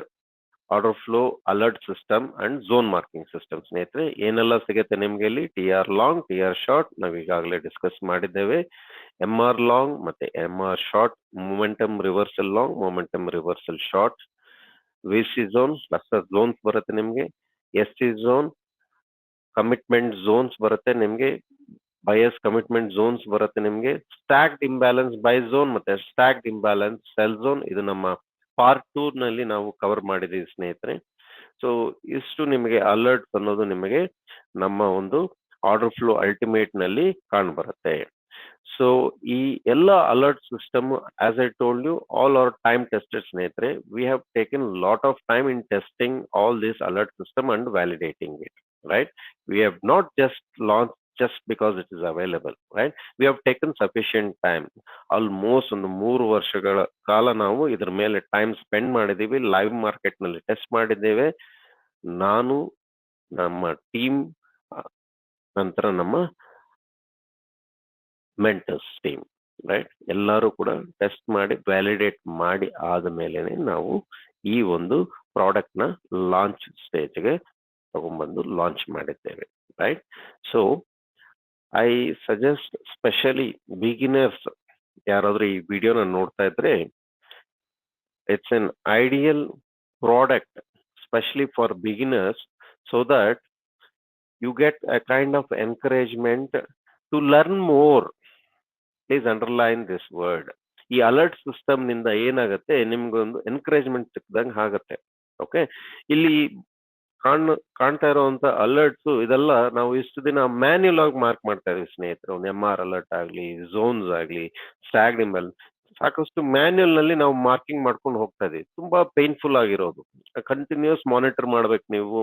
order flow alert system and zone marking system. ಸ್ನೇಹಿತರೆ, ಏನೆಲ್ಲ ಸಿಗುತ್ತೆ ನಿಮ್ಗೆ ಇಲ್ಲಿ? T R long, T R short ನಾವು ಈಗಾಗಲೇ discuss ಮಾಡಿದ್ದೇವೆ. M R long ಮತ್ತೆ M R short, momentum reversal long, momentum reversal short, V C zone, cluster zones ಬರುತ್ತೆ ನಿಮ್ಗೆ, S C zone, commitment zones ಬರುತ್ತೆ ನಿಮ್ಗೆ, ಬಯಸ್ ಕಮಿಟ್ಮೆಂಟ್ ಝೋನ್ಸ್ ಬರುತ್ತೆ ನಿಮ್ಗೆ, ಸ್ಟ್ಯಾಕ್ಡ್ ಇಂಬ್ಯಾಲೆನ್ಸ್ ಬೈ ಝೋನ್ ಮತ್ತೆ ಸ್ಟ್ಯಾಕ್ಡ್ ಇಂಬ್ಯಾಲೆನ್ಸ್ ಸೆಲ್ ಝೋನ್. ಇದು ನಮ್ಮ ಪಾರ್ಟ್ 2 ನಲ್ಲಿ ನಾವು ಕವರ್ ಮಾಡಿದೀವಿ ಸ್ನೇಹಿತರೆ. ಸೊ ಇಷ್ಟು ನಿಮಗೆ ಅಲರ್ಟ್ಸ್ ಅನ್ನೋದು ನಿಮಗೆ ನಮ್ಮ ಒಂದು ಆರ್ಡರ್ ಫ್ಲೋ ಅಲ್ಟಿಮೇಟ್ ನಲ್ಲಿ ಕಾಣ್ಬರುತ್ತೆ. ಸೊ ಈ ಎಲ್ಲ alert system, as I told you, all are time tested ಸ್ನೇಹಿತರೆ. We have taken lot of time in testing all this alert system and validating it, right? We have not just launched just because it is available, right? We have taken sufficient time. Almost ಒಂದು 3 ವರ್ಷಗಳ ಕಾಲ ನಾವು ಇದ್ರ ಮೇಲೆ time spend ಮಾಡಿದ್ದೀವಿ. Live market ನಲ್ಲಿ test ಮಾಡಿದ್ದೇವೆ. ನಾನು, ನಮ್ಮ ಟೀಮ್, ನಂತರ ನಮ್ಮ ಮೆಂಟರ್ಸ್ ಟೀಮ್, ರೈಟ್? ಎಲ್ಲರೂ ಕೂಡ ಟೆಸ್ಟ್ ಮಾಡಿ ವ್ಯಾಲಿಡೇಟ್ ಮಾಡಿ ಆದ್ಮೇಲೆ ನಾವು ಈ ಒಂದು ಪ್ರಾಡಕ್ಟ್ ನ ಲಾಂಚ್ ಸ್ಟೇಜ್ಗೆ ತಗೊಂಡ್ಬಂದು ಲಾಂಚ್ ಮಾಡಿದ್ದೇವೆ, right? So I suggest specially beginners ಯಾರಾದ್ರೂ ಈ ವಿಡಿಯೋನ ನೋಡ್ತಾ ಇದ್ರೆ, it's an ideal product specially for beginners, so that you get a kind of encouragement to learn more. Please underline this word. ಈ alert system ನಿಂದ ಏನಾಗುತ್ತೆ, ನಿಮ್ಗೊಂದು ಎನ್ಕರೇಜ್ಮೆಂಟ್ ಸಿಕ್ದಂಗೆ ಆಗುತ್ತೆ. ಓಕೆ, ಇಲ್ಲಿ ಕಾಣ್ತಾ ಇರುವಂತ ಅಲರ್ಟ್ಸ್ ಇದೆಲ್ಲ ನಾವು ಇಷ್ಟು ದಿನ ಮ್ಯಾನ್ಯುಯಲ್ ಆಗಿ ಮಾರ್ಕ್ ಮಾಡ್ತಾ ಇದೀವಿ ಸ್ನೇಹಿತರೆ. ಒಂದು MR ಅಲರ್ಟ್ ಆಗ್ಲಿ, ಝೋನ್ಸ್ ಆಗ್ಲಿ, ಸ್ಟ್ಯಾಗ್ನಿಮಲ್, ಸಾಕಷ್ಟು ಮ್ಯಾನ್ಯುಯಲ್ ನಲ್ಲಿ ನಾವು ಮಾರ್ಕಿಂಗ್ ಮಾಡ್ಕೊಂಡು ಹೋಗ್ತಾ ಇದೀವಿ. ತುಂಬಾ ಪೇನ್ಫುಲ್ ಆಗಿರೋದು. ಕಂಟಿನ್ಯೂಸ್ ಮಾನಿಟರ್ ಮಾಡ್ಬೇಕು ನೀವು.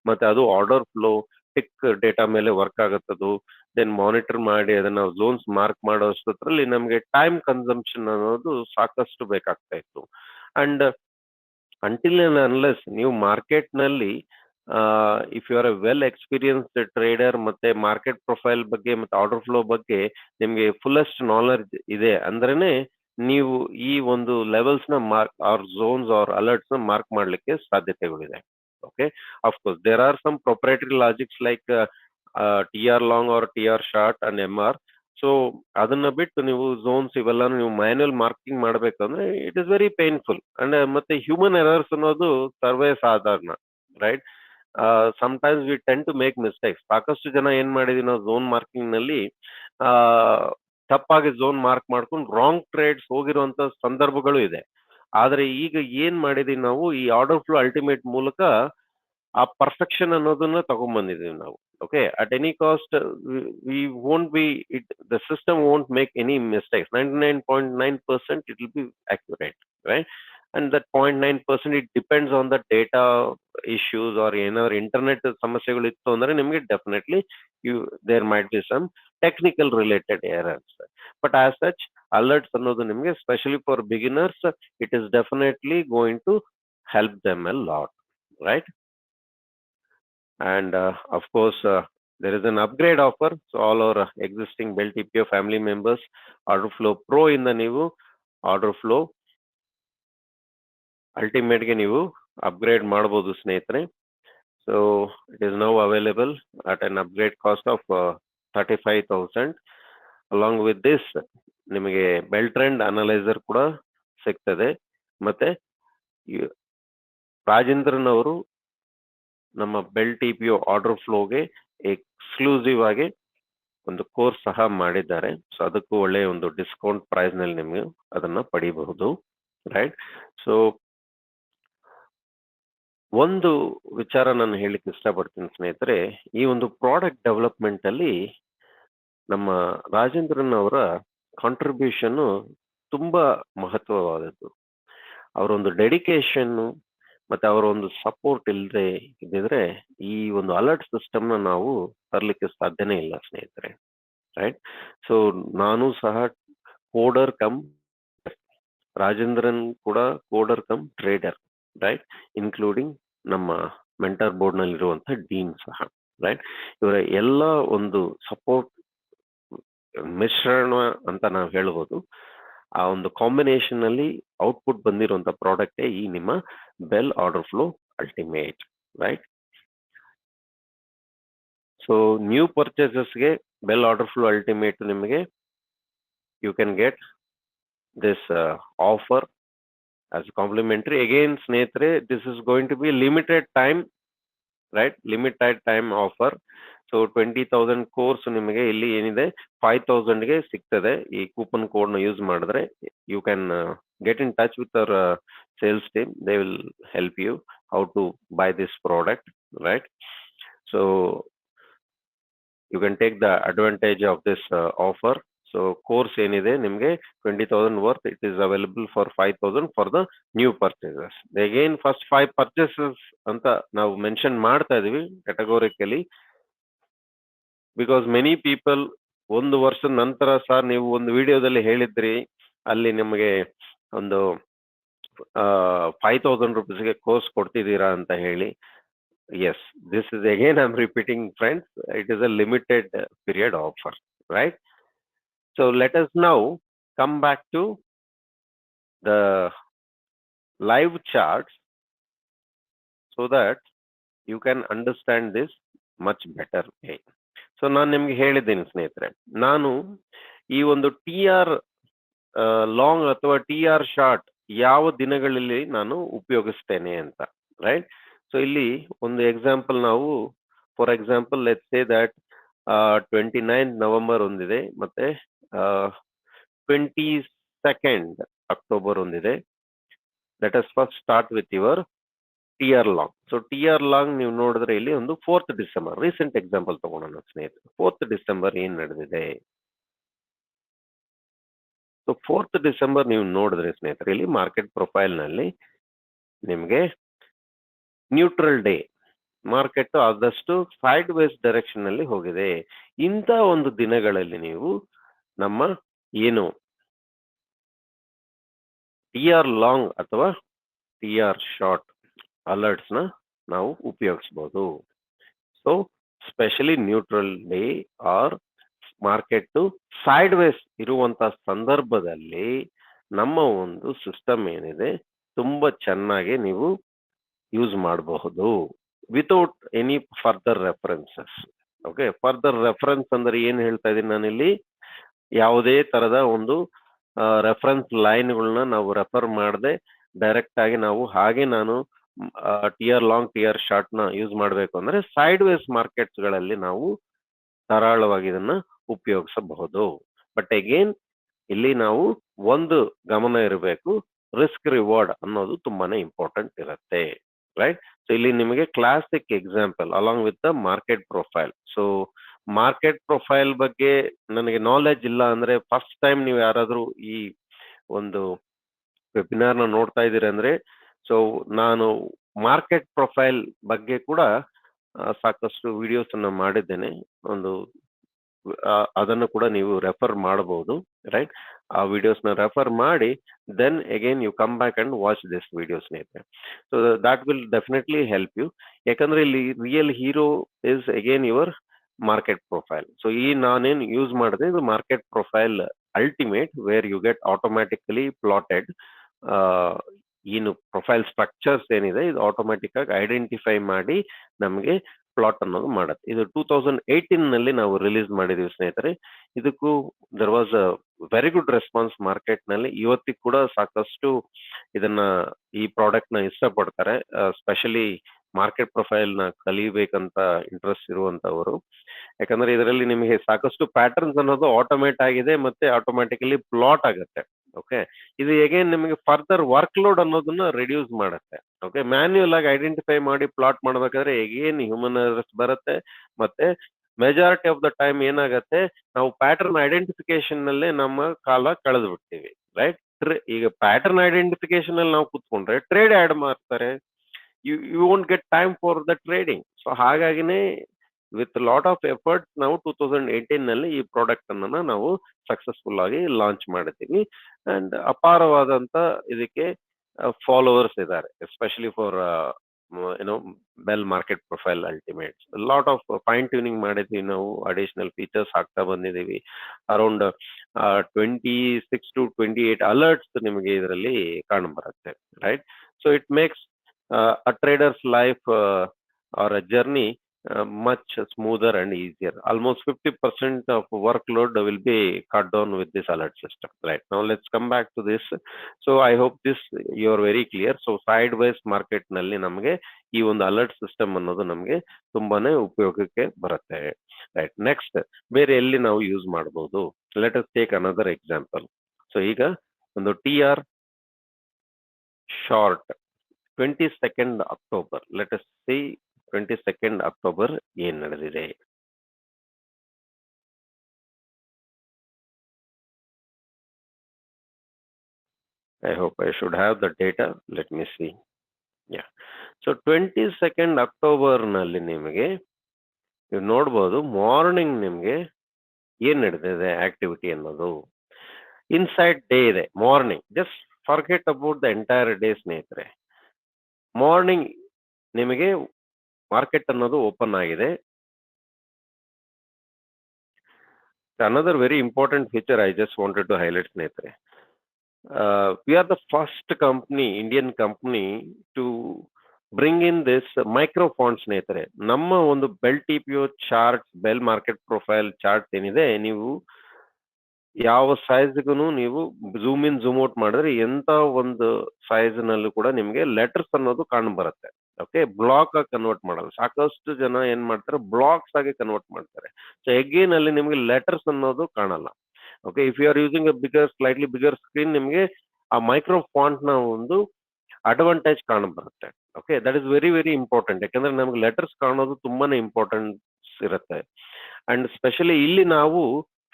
ಮತ್ತೆ ಅದು ಆರ್ಡರ್ ಫ್ಲೋ ಟಿಕ್ ಡೇಟಾ ಮೇಲೆ ವರ್ಕ್ ಆಗುತ್ತದು. ದೆನ್ ಮಾನಿಟರ್ ಮಾಡಿ ಅದನ್ನ ಝೋನ್ಸ್ ಮಾರ್ಕ್ ಮಾಡೋ ಅಷ್ಟೊತ್ತರಲ್ಲಿ ನಮಗೆ ಟೈಮ್ ಕನ್ಸಂಪ್ಷನ್ ಅನ್ನೋದು ಸಾಕಷ್ಟು ಬೇಕಾಗ್ತಾ ಇತ್ತು. ಅಂಡ್ ಅಂಟಿಲ್ ಅಂಡ್ ಅನ್ಲೆಸ್ ನೀವು ಮಾರ್ಕೆಟ್ ನಲ್ಲಿ if you are a well experienced trader, ಮತ್ತೆ ಮಾರ್ಕೆಟ್ ಪ್ರೊಫೈಲ್ ಬಗ್ಗೆ ಮತ್ತೆ ಆರ್ಡರ್ ಫ್ಲೋ ಬಗ್ಗೆ ನಿಮ್ಗೆ ಫುಲ್ಲೆಸ್ಟ್ ನಾಲೆಡ್ಜ್ ಇದೆ ಅಂದ್ರೇನೆ ನೀವು ಈ ಒಂದು ಲೆವೆಲ್ಸ್ ನ mark or zones or alerts ನ ಮಾರ್ಕ್ ಮಾಡ್ಲಿಕ್ಕೆ ಸಾಧ್ಯತೆಗಳಿದೆ. Okay, of course there are some proprietary logics like TR long or TR short and MR. So ಅದನ್ನ ಬಿಟ್ಟು ನೀವು ಝೋನ್ಸ್ ಇವೆಲ್ಲ ನೀವು ಮ್ಯಾನ್ಯುಯಲ್ ಮಾರ್ಕಿಂಗ್ ಮಾಡ್ಬೇಕಂದ್ರೆ it is very painful. And ಮತ್ತೆ ಹ್ಯೂಮನ್ ಎರರ್ಸ್ ಅನ್ನೋದು ಸರ್ವೇ ಸಾಧಾರಣ, right? Sometimes we tend to make mistakes. ಸಾಕಷ್ಟು ಜನ ಏನ್ ಮಾಡಿದೀವಿ ನಾವು ಝೋನ್ ಮಾರ್ಕಿಂಗ್ ನಲ್ಲಿ ಆ ತಪ್ಪಾಗಿ ಝೋನ್ ಮಾರ್ಕ್ ಮಾಡ್ಕೊಂಡು ರಾಂಗ್ ಟ್ರೇಡ್ಸ್ ಹೋಗಿರುವಂತ ಸಂದರ್ಭಗಳು ಇದೆ. ಆದ್ರೆ ಈಗ ಏನ್ ಮಾಡಿದೀವಿ ನಾವು, ಈ ಆರ್ಡರ್ ಫ್ಲೋ ಅಲ್ಟಿಮೇಟ್ ಮೂಲಕ ಆ ಪರ್ಫೆಕ್ಷನ್ ಅನ್ನೋದನ್ನ ತಗೊಂಡ್ಬಂದಿದೀವಿ ನಾವು. Okay, at any cost we won't be it, the system won't make any mistakes. 99.9% it will be accurate, right? And that 0.9% it depends on the data issues or ಏನಾದ್ರು internet ಸಮಸ್ಯೆಗಳು ಇತ್ತು ಅಂದ್ರೆ ನಿಮಗೆ definitely there might be some technical related errors. But as such alerts ಅನ್ನೋದು ನಿಮಗೆ specially for beginners it is definitely going to help them a lot, right? And of course, there is an upgrade offer. So all our existing Bell TPO family members, Order Flow Pro ಇಂದ ನೀವು Order Flow Ultimate ಗೆ ನೀವು upgrade ಮಾಡಬಹುದು ಸ್ನೇಹಿತರೆ. So it is now available at an upgrade cost of 35,000. along with this ನಿಮಗೆ bell trend analyser ಕೂಡ ಸಿಗ್ತದೆ. ಮತ್ತೆ ರಾಜೇಂದ್ರನ್ ಅವರು ನಮ್ಮ ಬೆಲ್ TPO ಆರ್ಡರ್ ಫ್ಲೋಗೆ ಎಕ್ಸ್ಕ್ಲೂಸಿವ್ ಆಗಿ ಒಂದು ಕೋರ್ಸ್ ಸಹ ಮಾಡಿದ್ದಾರೆ. ಸೊ ಅದಕ್ಕೂ ಒಳ್ಳೆಯ ಒಂದು ಡಿಸ್ಕೌಂಟ್ ಪ್ರೈಸ್ ನಲ್ಲಿ ನಿಮಗೆ ಅದನ್ನ ಪಡಿಬಹುದು, ರೈಟ್? ಸೊ ಒಂದು ವಿಚಾರ ನಾನು ಹೇಳಿಕ್ಕೆ ಇಷ್ಟಪಡ್ತೀನಿ ಸ್ನೇಹಿತರೆ, ಈ ಒಂದು ಪ್ರಾಡಕ್ಟ್ ಡೆವಲಪ್ಮೆಂಟ್ ಅಲ್ಲಿ ನಮ್ಮ ರಾಜೇಂದ್ರನ್ ಅವರ ಕಾಂಟ್ರಿಬ್ಯೂಷನ್ ತುಂಬಾ ಮಹತ್ವವಾದದ್ದು. ಅವರೊಂದು ಡೆಡಿಕೇಶನ್ ಮತ್ತೆ ಅವರ ಒಂದು ಸಪೋರ್ಟ್ ಇದ್ದಿದ್ರೆ ಈ ಒಂದು ಅಲರ್ಟ್ ಸಿಸ್ಟಮ್ ನ ನಾವು ತರಲಿಕ್ಕೆ ಸಾಧ್ಯನೇ ಇಲ್ಲ ಸ್ನೇಹಿತರೆ, ರೈಟ್? ಸೊ ನಾನು ಸಹ ಕೋಡರ್ ಕಮ್, ರಾಜೇಂದ್ರನ್ ಕೂಡ coder come trader, right? Including ನಮ್ಮ ಮೆಂಟರ್ ಬೋರ್ಡ್ ನಲ್ಲಿರುವಂತಹ ಡೀನ್ ಸಹ, ರೈಟ್? ಇವರ ಎಲ್ಲ ಒಂದು ಸಪೋರ್ಟ್ ಮಿಶ್ರಣ ಅಂತ ನಾವು ಹೇಳ್ಬೋದು. ಆ ಒಂದು ಕಾಂಬಿನೇಷನ್ ಅಲ್ಲಿ ಔಟ್ಪುಟ್ ಬಂದಿರುವಂತ ಪ್ರಾಡಕ್ಟ್ ಈ ನಿಮ್ಮ bell order flow ultimate, right? So new ಪರ್ಚೇಸಸ್ಗೆ ಬೆಲ್ ಆರ್ಡರ್ ಫ್ಲೋ ಅಲ್ಟಿಮೇಟ್ ನಿಮಗೆ you can get this offer as complimentary. Again ಸ್ನೇಹಿತರೆ, this is going to be limited time, right? Limited time offer. So 20,000 course ನಿಮಗೆ ಇಲ್ಲಿ ಏನಿದೆ 5,000ಗೆ ಸಿಗ್ತದೆ. ಈ coupon code ನ ಯೂಸ್ ಮಾಡಿದ್ರೆ you can get in touch with our sales team. They will help you how to buy this product, right? So you can take the advantage of this offer. So course ಏನಿದೆ ನಿಮಗೆ 20,000 worth, it is available for 5,000 for the new purchases. Again first 5 purchases ಅಂತ ನಾವು mention ಮಾಡ್ತಾ ಇದೀವಿ ಕ್ಯಾಟಗೋರಿಕಲಿ, because many people ಒಂದು ವರ್ಷದ ನಂತರ sir ನೀವು ಒಂದು ವಿಡಿಯೋದಲ್ಲಿ ಹೇಳಿದ್ರಿ ಅಲ್ಲಿ ನಿಮಗೆ ಒಂದು 5,000 ರುಪೀಸ್ಗೆ ಕೋರ್ಸ್ ಕೊಡ್ತಿದ್ದೀರಾ ಅಂತ ಹೇಳಿ. Yes, this is again I am repeating friends, it is a limited period offer, right? So let us now come back to the live charts so that you can understand this much better way. So ನಾನು ನಿಮ್ಗೆ ಹೇಳಿದ್ದೀನಿ ಸ್ನೇಹಿತರೆ, ನಾನು ಈ ಒಂದು TR long ಅಥವಾ TR short ಯಾವ ದಿನಗಳಲ್ಲಿ ನಾನು ಉಪಯೋಗಿಸ್ತೇನೆ ಅಂತ, ರೈಟ್? ಸೊ ಇಲ್ಲಿ ಒಂದು ಎಕ್ಸಾಂಪಲ್ ನಾವು for example let's say that 29 November ಒಂದಿದೆ, ಮತ್ತೆ 22nd ಅಕ್ಟೋಬರ್ ಒಂದಿದೆ. Let us first start with your T R long. So T R long ನೀವು ನೋಡಿದ್ರೆ ಇಲ್ಲಿ ಒಂದು 4th ಡಿಸೆಂಬರ್ ರೀಸೆಂಟ್ ಎಕ್ಸಾಂಪಲ್ ತಗೊಳ್ಳೋಣ ಸ್ನೇಹಿತರೆ. 4th ಡಿಸೆಂಬರ್ ಏನ್ ನಡೆದಿದೆ? ಸೊ 4th ಡಿಸೆಂಬರ್ ನೀವು ನೋಡಿದ್ರೆ ಸ್ನೇಹಿತರೆ, ಇಲ್ಲಿ ಮಾರ್ಕೆಟ್ ಪ್ರೊಫೈಲ್ ನಲ್ಲಿ ನಿಮಗೆ ನ್ಯೂಟ್ರಲ್ ಡೇ, ಮಾರ್ಕೆಟ್ ಆದಷ್ಟು ಸೈಡ್ ವೇಸ್ ಡೈರೆಕ್ಷನ್ ನಲ್ಲಿ ಹೋಗಿದೆ. ಇಂಥ ಒಂದು ದಿನಗಳಲ್ಲಿ ನೀವು ನಮ್ಮ ಏನು ಟಿ ಆರ್ ಲಾಂಗ್ ಅಥವಾ ಟಿ ಆರ್ ಶಾರ್ಟ್ ಅಲರ್ಟ್ಸ್ ನ ನಾವು ಉಪಯೋಗಿಸಬಹುದು. So specially neutral day or market sideways ಇರುವಂತ ಸಂದರ್ಭದಲ್ಲಿ ನಮ್ಮ ಒಂದು ಸಿಸ್ಟಮ್ ಏನಿದೆ ತುಂಬಾ ಚೆನ್ನಾಗಿ ನೀವು ಯೂಸ್ ಮಾಡಬಹುದು without any further references. Okay, further reference ಅಂದ್ರೆ ಏನ್ ಹೇಳ್ತಾ ಇದೀನಿ ನಾನಿಲ್ಲಿ? ಯಾವುದೇ ತರದ ಒಂದು ರೆಫರೆನ್ಸ್ ಲೈನ್ಗಳನ್ನ ನಾವು ರೆಫರ್ ಮಾಡದೆ ಡೈರೆಕ್ಟ್ ಆಗಿ ನಾವು ಹಾಗೆ ನಾನು T R long T R short ನ ಯೂಸ್ ಮಾಡಬೇಕು ಅಂದ್ರೆ ಸೈಡ್ ವೇಸ್ ಮಾರ್ಕೆಟ್ಸ್ ಗಳಲ್ಲಿ ನಾವು ಧಾರಾಳವಾಗಿ ಇದನ್ನ ಉಪಯೋಗಿಸಬಹುದು. ಬಟ್ ಅಗೇನ್ ಇಲ್ಲಿ ನಾವು ಒಂದು ಗಮನ ಇರಬೇಕು, ರಿಸ್ಕ್ ರಿವಾರ್ಡ್ ಅನ್ನೋದು ತುಂಬಾನೇ ಇಂಪಾರ್ಟೆಂಟ್ ಇರುತ್ತೆ, ರೈಟ್? ಸೊ ಇಲ್ಲಿ ನಿಮಗೆ classic example along with the market profile. So market profile ಬಗ್ಗೆ ನನಗೆ ನಾಲೆಜ್ ಇಲ್ಲ ಅಂದ್ರೆ, ಫಸ್ಟ್ ಟೈಮ್ ನೀವು ಯಾರಾದ್ರೂ ಈ ಒಂದು ವೆಬಿನಾರ್ ನ ನೋಡ್ತಾ ಇದ್ದೀರಿ ಅಂದ್ರೆ, ಸೊ ನಾನು ಮಾರ್ಕೆಟ್ ಪ್ರೊಫೈಲ್ ಬಗ್ಗೆ ಕೂಡ ಸಾಕಷ್ಟು ವಿಡಿಯೋಸ್ ಅನ್ನ ಮಾಡಿದ್ದೇನೆ. ಒಂದು ಅದನ್ನು ಕೂಡ ನೀವು ರೆಫರ್ ಮಾಡಬಹುದು, ರೈಟ್? ಆ ವಿಡಿಯೋಸ್ ನ ರೆಫರ್ ಮಾಡಿ then again you come back and watch this video ಸ್ನೇಹಿತರೆ. So that will definitely help you. ಯಾಕಂದ್ರೆ ಇಲ್ಲಿ real hero is again your market profile. So ಈ ನಾನೇನ್ ಯೂಸ್ ಮಾಡಿದೆ ಇದು market profile ultimate, where you get automatically plotted. ಏನು profile structures ಏನಿದೆ ಇದು ಆಟೋಮ್ಯಾಟಿಕ್ ಆಗಿ ಐಡೆಂಟಿಫೈ ಮಾಡಿ ನಮಗೆ ಪ್ಲಾಟ್ ಅನ್ನೋದು ಮಾಡುತ್ತೆ. ಇದು 2018 ನಲ್ಲಿ ನಾವು ರಿಲೀಸ್ ಮಾಡಿದೀವಿ ಸ್ನೇಹಿತರೆ. ಇದಕ್ಕೂ there was a very good response market ನಲ್ಲಿ. ಇವತ್ತಿಗೆ ಕೂಡ ಸಾಕಷ್ಟು ಇದನ್ನ ಈ ಪ್ರಾಡಕ್ಟ್ ನ ಇಷ್ಟಪಡ್ತಾರೆ, ಸ್ಪೆಷಲಿ ಮಾರ್ಕೆಟ್ ಪ್ರೊಫೈಲ್ ನ ಕಲಿಬೇಕಂತ ಇಂಟ್ರೆಸ್ಟ್ ಇರುವಂತವರು. ಯಾಕಂದ್ರೆ ಇದರಲ್ಲಿ ನಿಮಗೆ ಸಾಕಷ್ಟು ಪ್ಯಾಟರ್ನ್ಸ್ ಅನ್ನೋದು ಆಟೋಮೇಟ್ ಆಗಿದೆ ಮತ್ತೆ ಆಟೋಮ್ಯಾಟಿಕಲಿ ಪ್ಲಾಟ್ ಆಗುತ್ತೆ. ಓಕೆ, ಇದು ಅಗೇನ್ ನಿಮಗೆ ಫರ್ದರ್ ವರ್ಕ್ ಲೋಡ್ ಅನ್ನೋದನ್ನ ರಿಡ್ಯೂಸ್ ಮಾಡುತ್ತೆ. ಓಕೆ, ಮ್ಯಾನ್ಯುಯಲ್ ಆಗಿ ಐಡೆಂಟಿಫೈ ಮಾಡಿ ಪ್ಲಾಟ್ ಮಾಡ್ಬೇಕಾದ್ರೆ ಅಗೇನ್ ಹ್ಯೂಮನ್ ಎರರ್ಸ್ ಬರುತ್ತೆ. ಮತ್ತೆ ಮೆಜಾರಿಟಿ ಆಫ್ ದ ಟೈಮ್ ಏನಾಗತ್ತೆ, ನಾವು ಪ್ಯಾಟರ್ನ್ ಐಡೆಂಟಿಫಿಕೇಶನ್ ನಲ್ಲೇ ನಮ್ಮ ಕಾಲ ಕಳೆದು ಬಿಡ್ತೀವಿ, ರೈಟ್? ಈಗ ಪ್ಯಾಟರ್ನ್ ಐಡೆಂಟಿಫಿಕೇಶನ್ ಅಲ್ಲಿ ನಾವು ಕೂತ್ಕೊಂಡ್ರೆ ಟ್ರೇಡ್ ಆಡ್ ಮಾಡ್ತಾರೆ, you won't get time for the trading. So ಹಾಗಾಗಿನೇ ವಿತ್ ಲಾಟ್ ಆಫ್ ಎಫರ್ಟ್ ನಾವು 2018 ನಲ್ಲಿ ಈ ಪ್ರಾಡಕ್ಟ್ ಅನ್ನ ನಾವು ಸಕ್ಸಸ್ಫುಲ್ ಆಗಿ ಲಾಂಚ್ ಮಾಡಿದ್ದೀವಿ. ಅಂಡ್ ಅಪಾರವಾದಂತ ಇದಕ್ಕೆ ಫಾಲೋವರ್ಸ್ ಇದ್ದಾರೆ, ಎಸ್ಪೆಷಲಿ ಫಾರ್ ಏನೋ bell market profile ultimate. Lot of fine tuning ಮಾಡಿದ್ವಿ ನಾವು, ಅಡಿಷನಲ್ ಫೀಚರ್ಸ್ ಹಾಕ್ತಾ ಬಂದಿದ್ದೀವಿ. ಅರೌಂಡ್ 26 to 28 ಅಲರ್ಟ್ಸ್ ನಿಮಗೆ ಇದರಲ್ಲಿ ಕಾಣಬರುತ್ತೆ, right? So it makes a trader's life or a journey much smoother and easier. Almost 50% of workload will be cut down with this alert system. Right, now let's come back to this. So I hope this you are very clear. So sideways market ನಲ್ಲಿ ನಮಗೆ ಈ ಒಂದು alert system ಅನ್ನೋದು ನಮಗೆ ತುಂಬಾನೇ ಉಪಯೋಗಕ್ಕೆ ಬರುತ್ತೆ. Right, next ಬೇರೆ ಎಲ್ಲಿ ನಾವು ಯೂಸ್ ಮಾಡಬಹುದು? Let us take another example. So ಈಗ ಒಂದು T R short 22nd October. Let us see 22nd October ಏನ್ ನಡೆದಿದೆ. I hope I should have the data. Let me see. Yeah, so 22nd October ನಲ್ಲಿ ನಿಮಗೆ ನೀವು ನೋಡ್ಬೋದು morning ನಿಮಗೆ ಏನ್ ನಡೆದಿದೆ ಆಕ್ಟಿವಿಟಿ ಅನ್ನೋದು. ಇನ್ಸೈಡ್ ಡೇ ಇದೆ morning, just forget about the entire day ಸ್ನೇಹಿತರೆ. ಮಾರ್ನಿಂಗ್ ನಿಮಗೆ ಮಾರ್ಕೆಟ್ ಅನ್ನೋದು ಓಪನ್ ಆಗಿದೆ. Another very important feature I just wanted to highlight ಸ್ನೇಹಿತರೆ. We are the first company, Indian company to bring in this micro font ಸ್ನೇಹಿತರೆ. ನಮ್ಮ ಒಂದು bell T P O chart, bell market profile chart ಏನಿದೆ, ನೀವು ಯಾವ ಸೈಜ್ಗೂ ನೀವು zoom in zoom out ಮಾಡಿದ್ರೆ ಎಂತ ಒಂದು ಸೈಜ್ ನಲ್ಲೂ ಕೂಡ ನಿಮಗೆ ಲೆಟರ್ಸ್ ಅನ್ನೋದು ಕಾಣ್ ಬರುತ್ತೆ. ಓಕೆ, ಬ್ಲಾಕ್ ಆಗಿ ಕನ್ವರ್ಟ್ ಮಾಡಲ್ಲ. ಸಾಕಷ್ಟು ಜನ ಏನ್ ಮಾಡ್ತಾರೆ, ಬ್ಲಾಕ್ಸ್ ಆಗಿ ಕನ್ವರ್ಟ್ ಮಾಡ್ತಾರೆ. ಸೊ ಎಗೇನ್ ಅಲ್ಲಿ ನಿಮಗೆ ಲೆಟರ್ಸ್ ಅನ್ನೋದು ಕಾಣಲ್ಲ. Okay, if you are using a bigger, slightly bigger screen, ನಿಮಗೆ ಆ ಮೈಕ್ರೋ ಫಾಂಟ್ ನ ಒಂದು ಅಡ್ವಾಂಟೇಜ್ ಕಾಣ ಬರುತ್ತೆ. Okay, that is very very important. ಯಾಕಂದ್ರೆ ನಮ್ಗೆ ಲೆಟರ್ಸ್ ಕಾಣೋದು ತುಂಬಾನೇ ಇಂಪಾರ್ಟೆನ್ಸ್ ಇರುತ್ತೆ. ಅಂಡ್ ಸ್ಪೆಷಲಿ ಇಲ್ಲಿ ನಾವು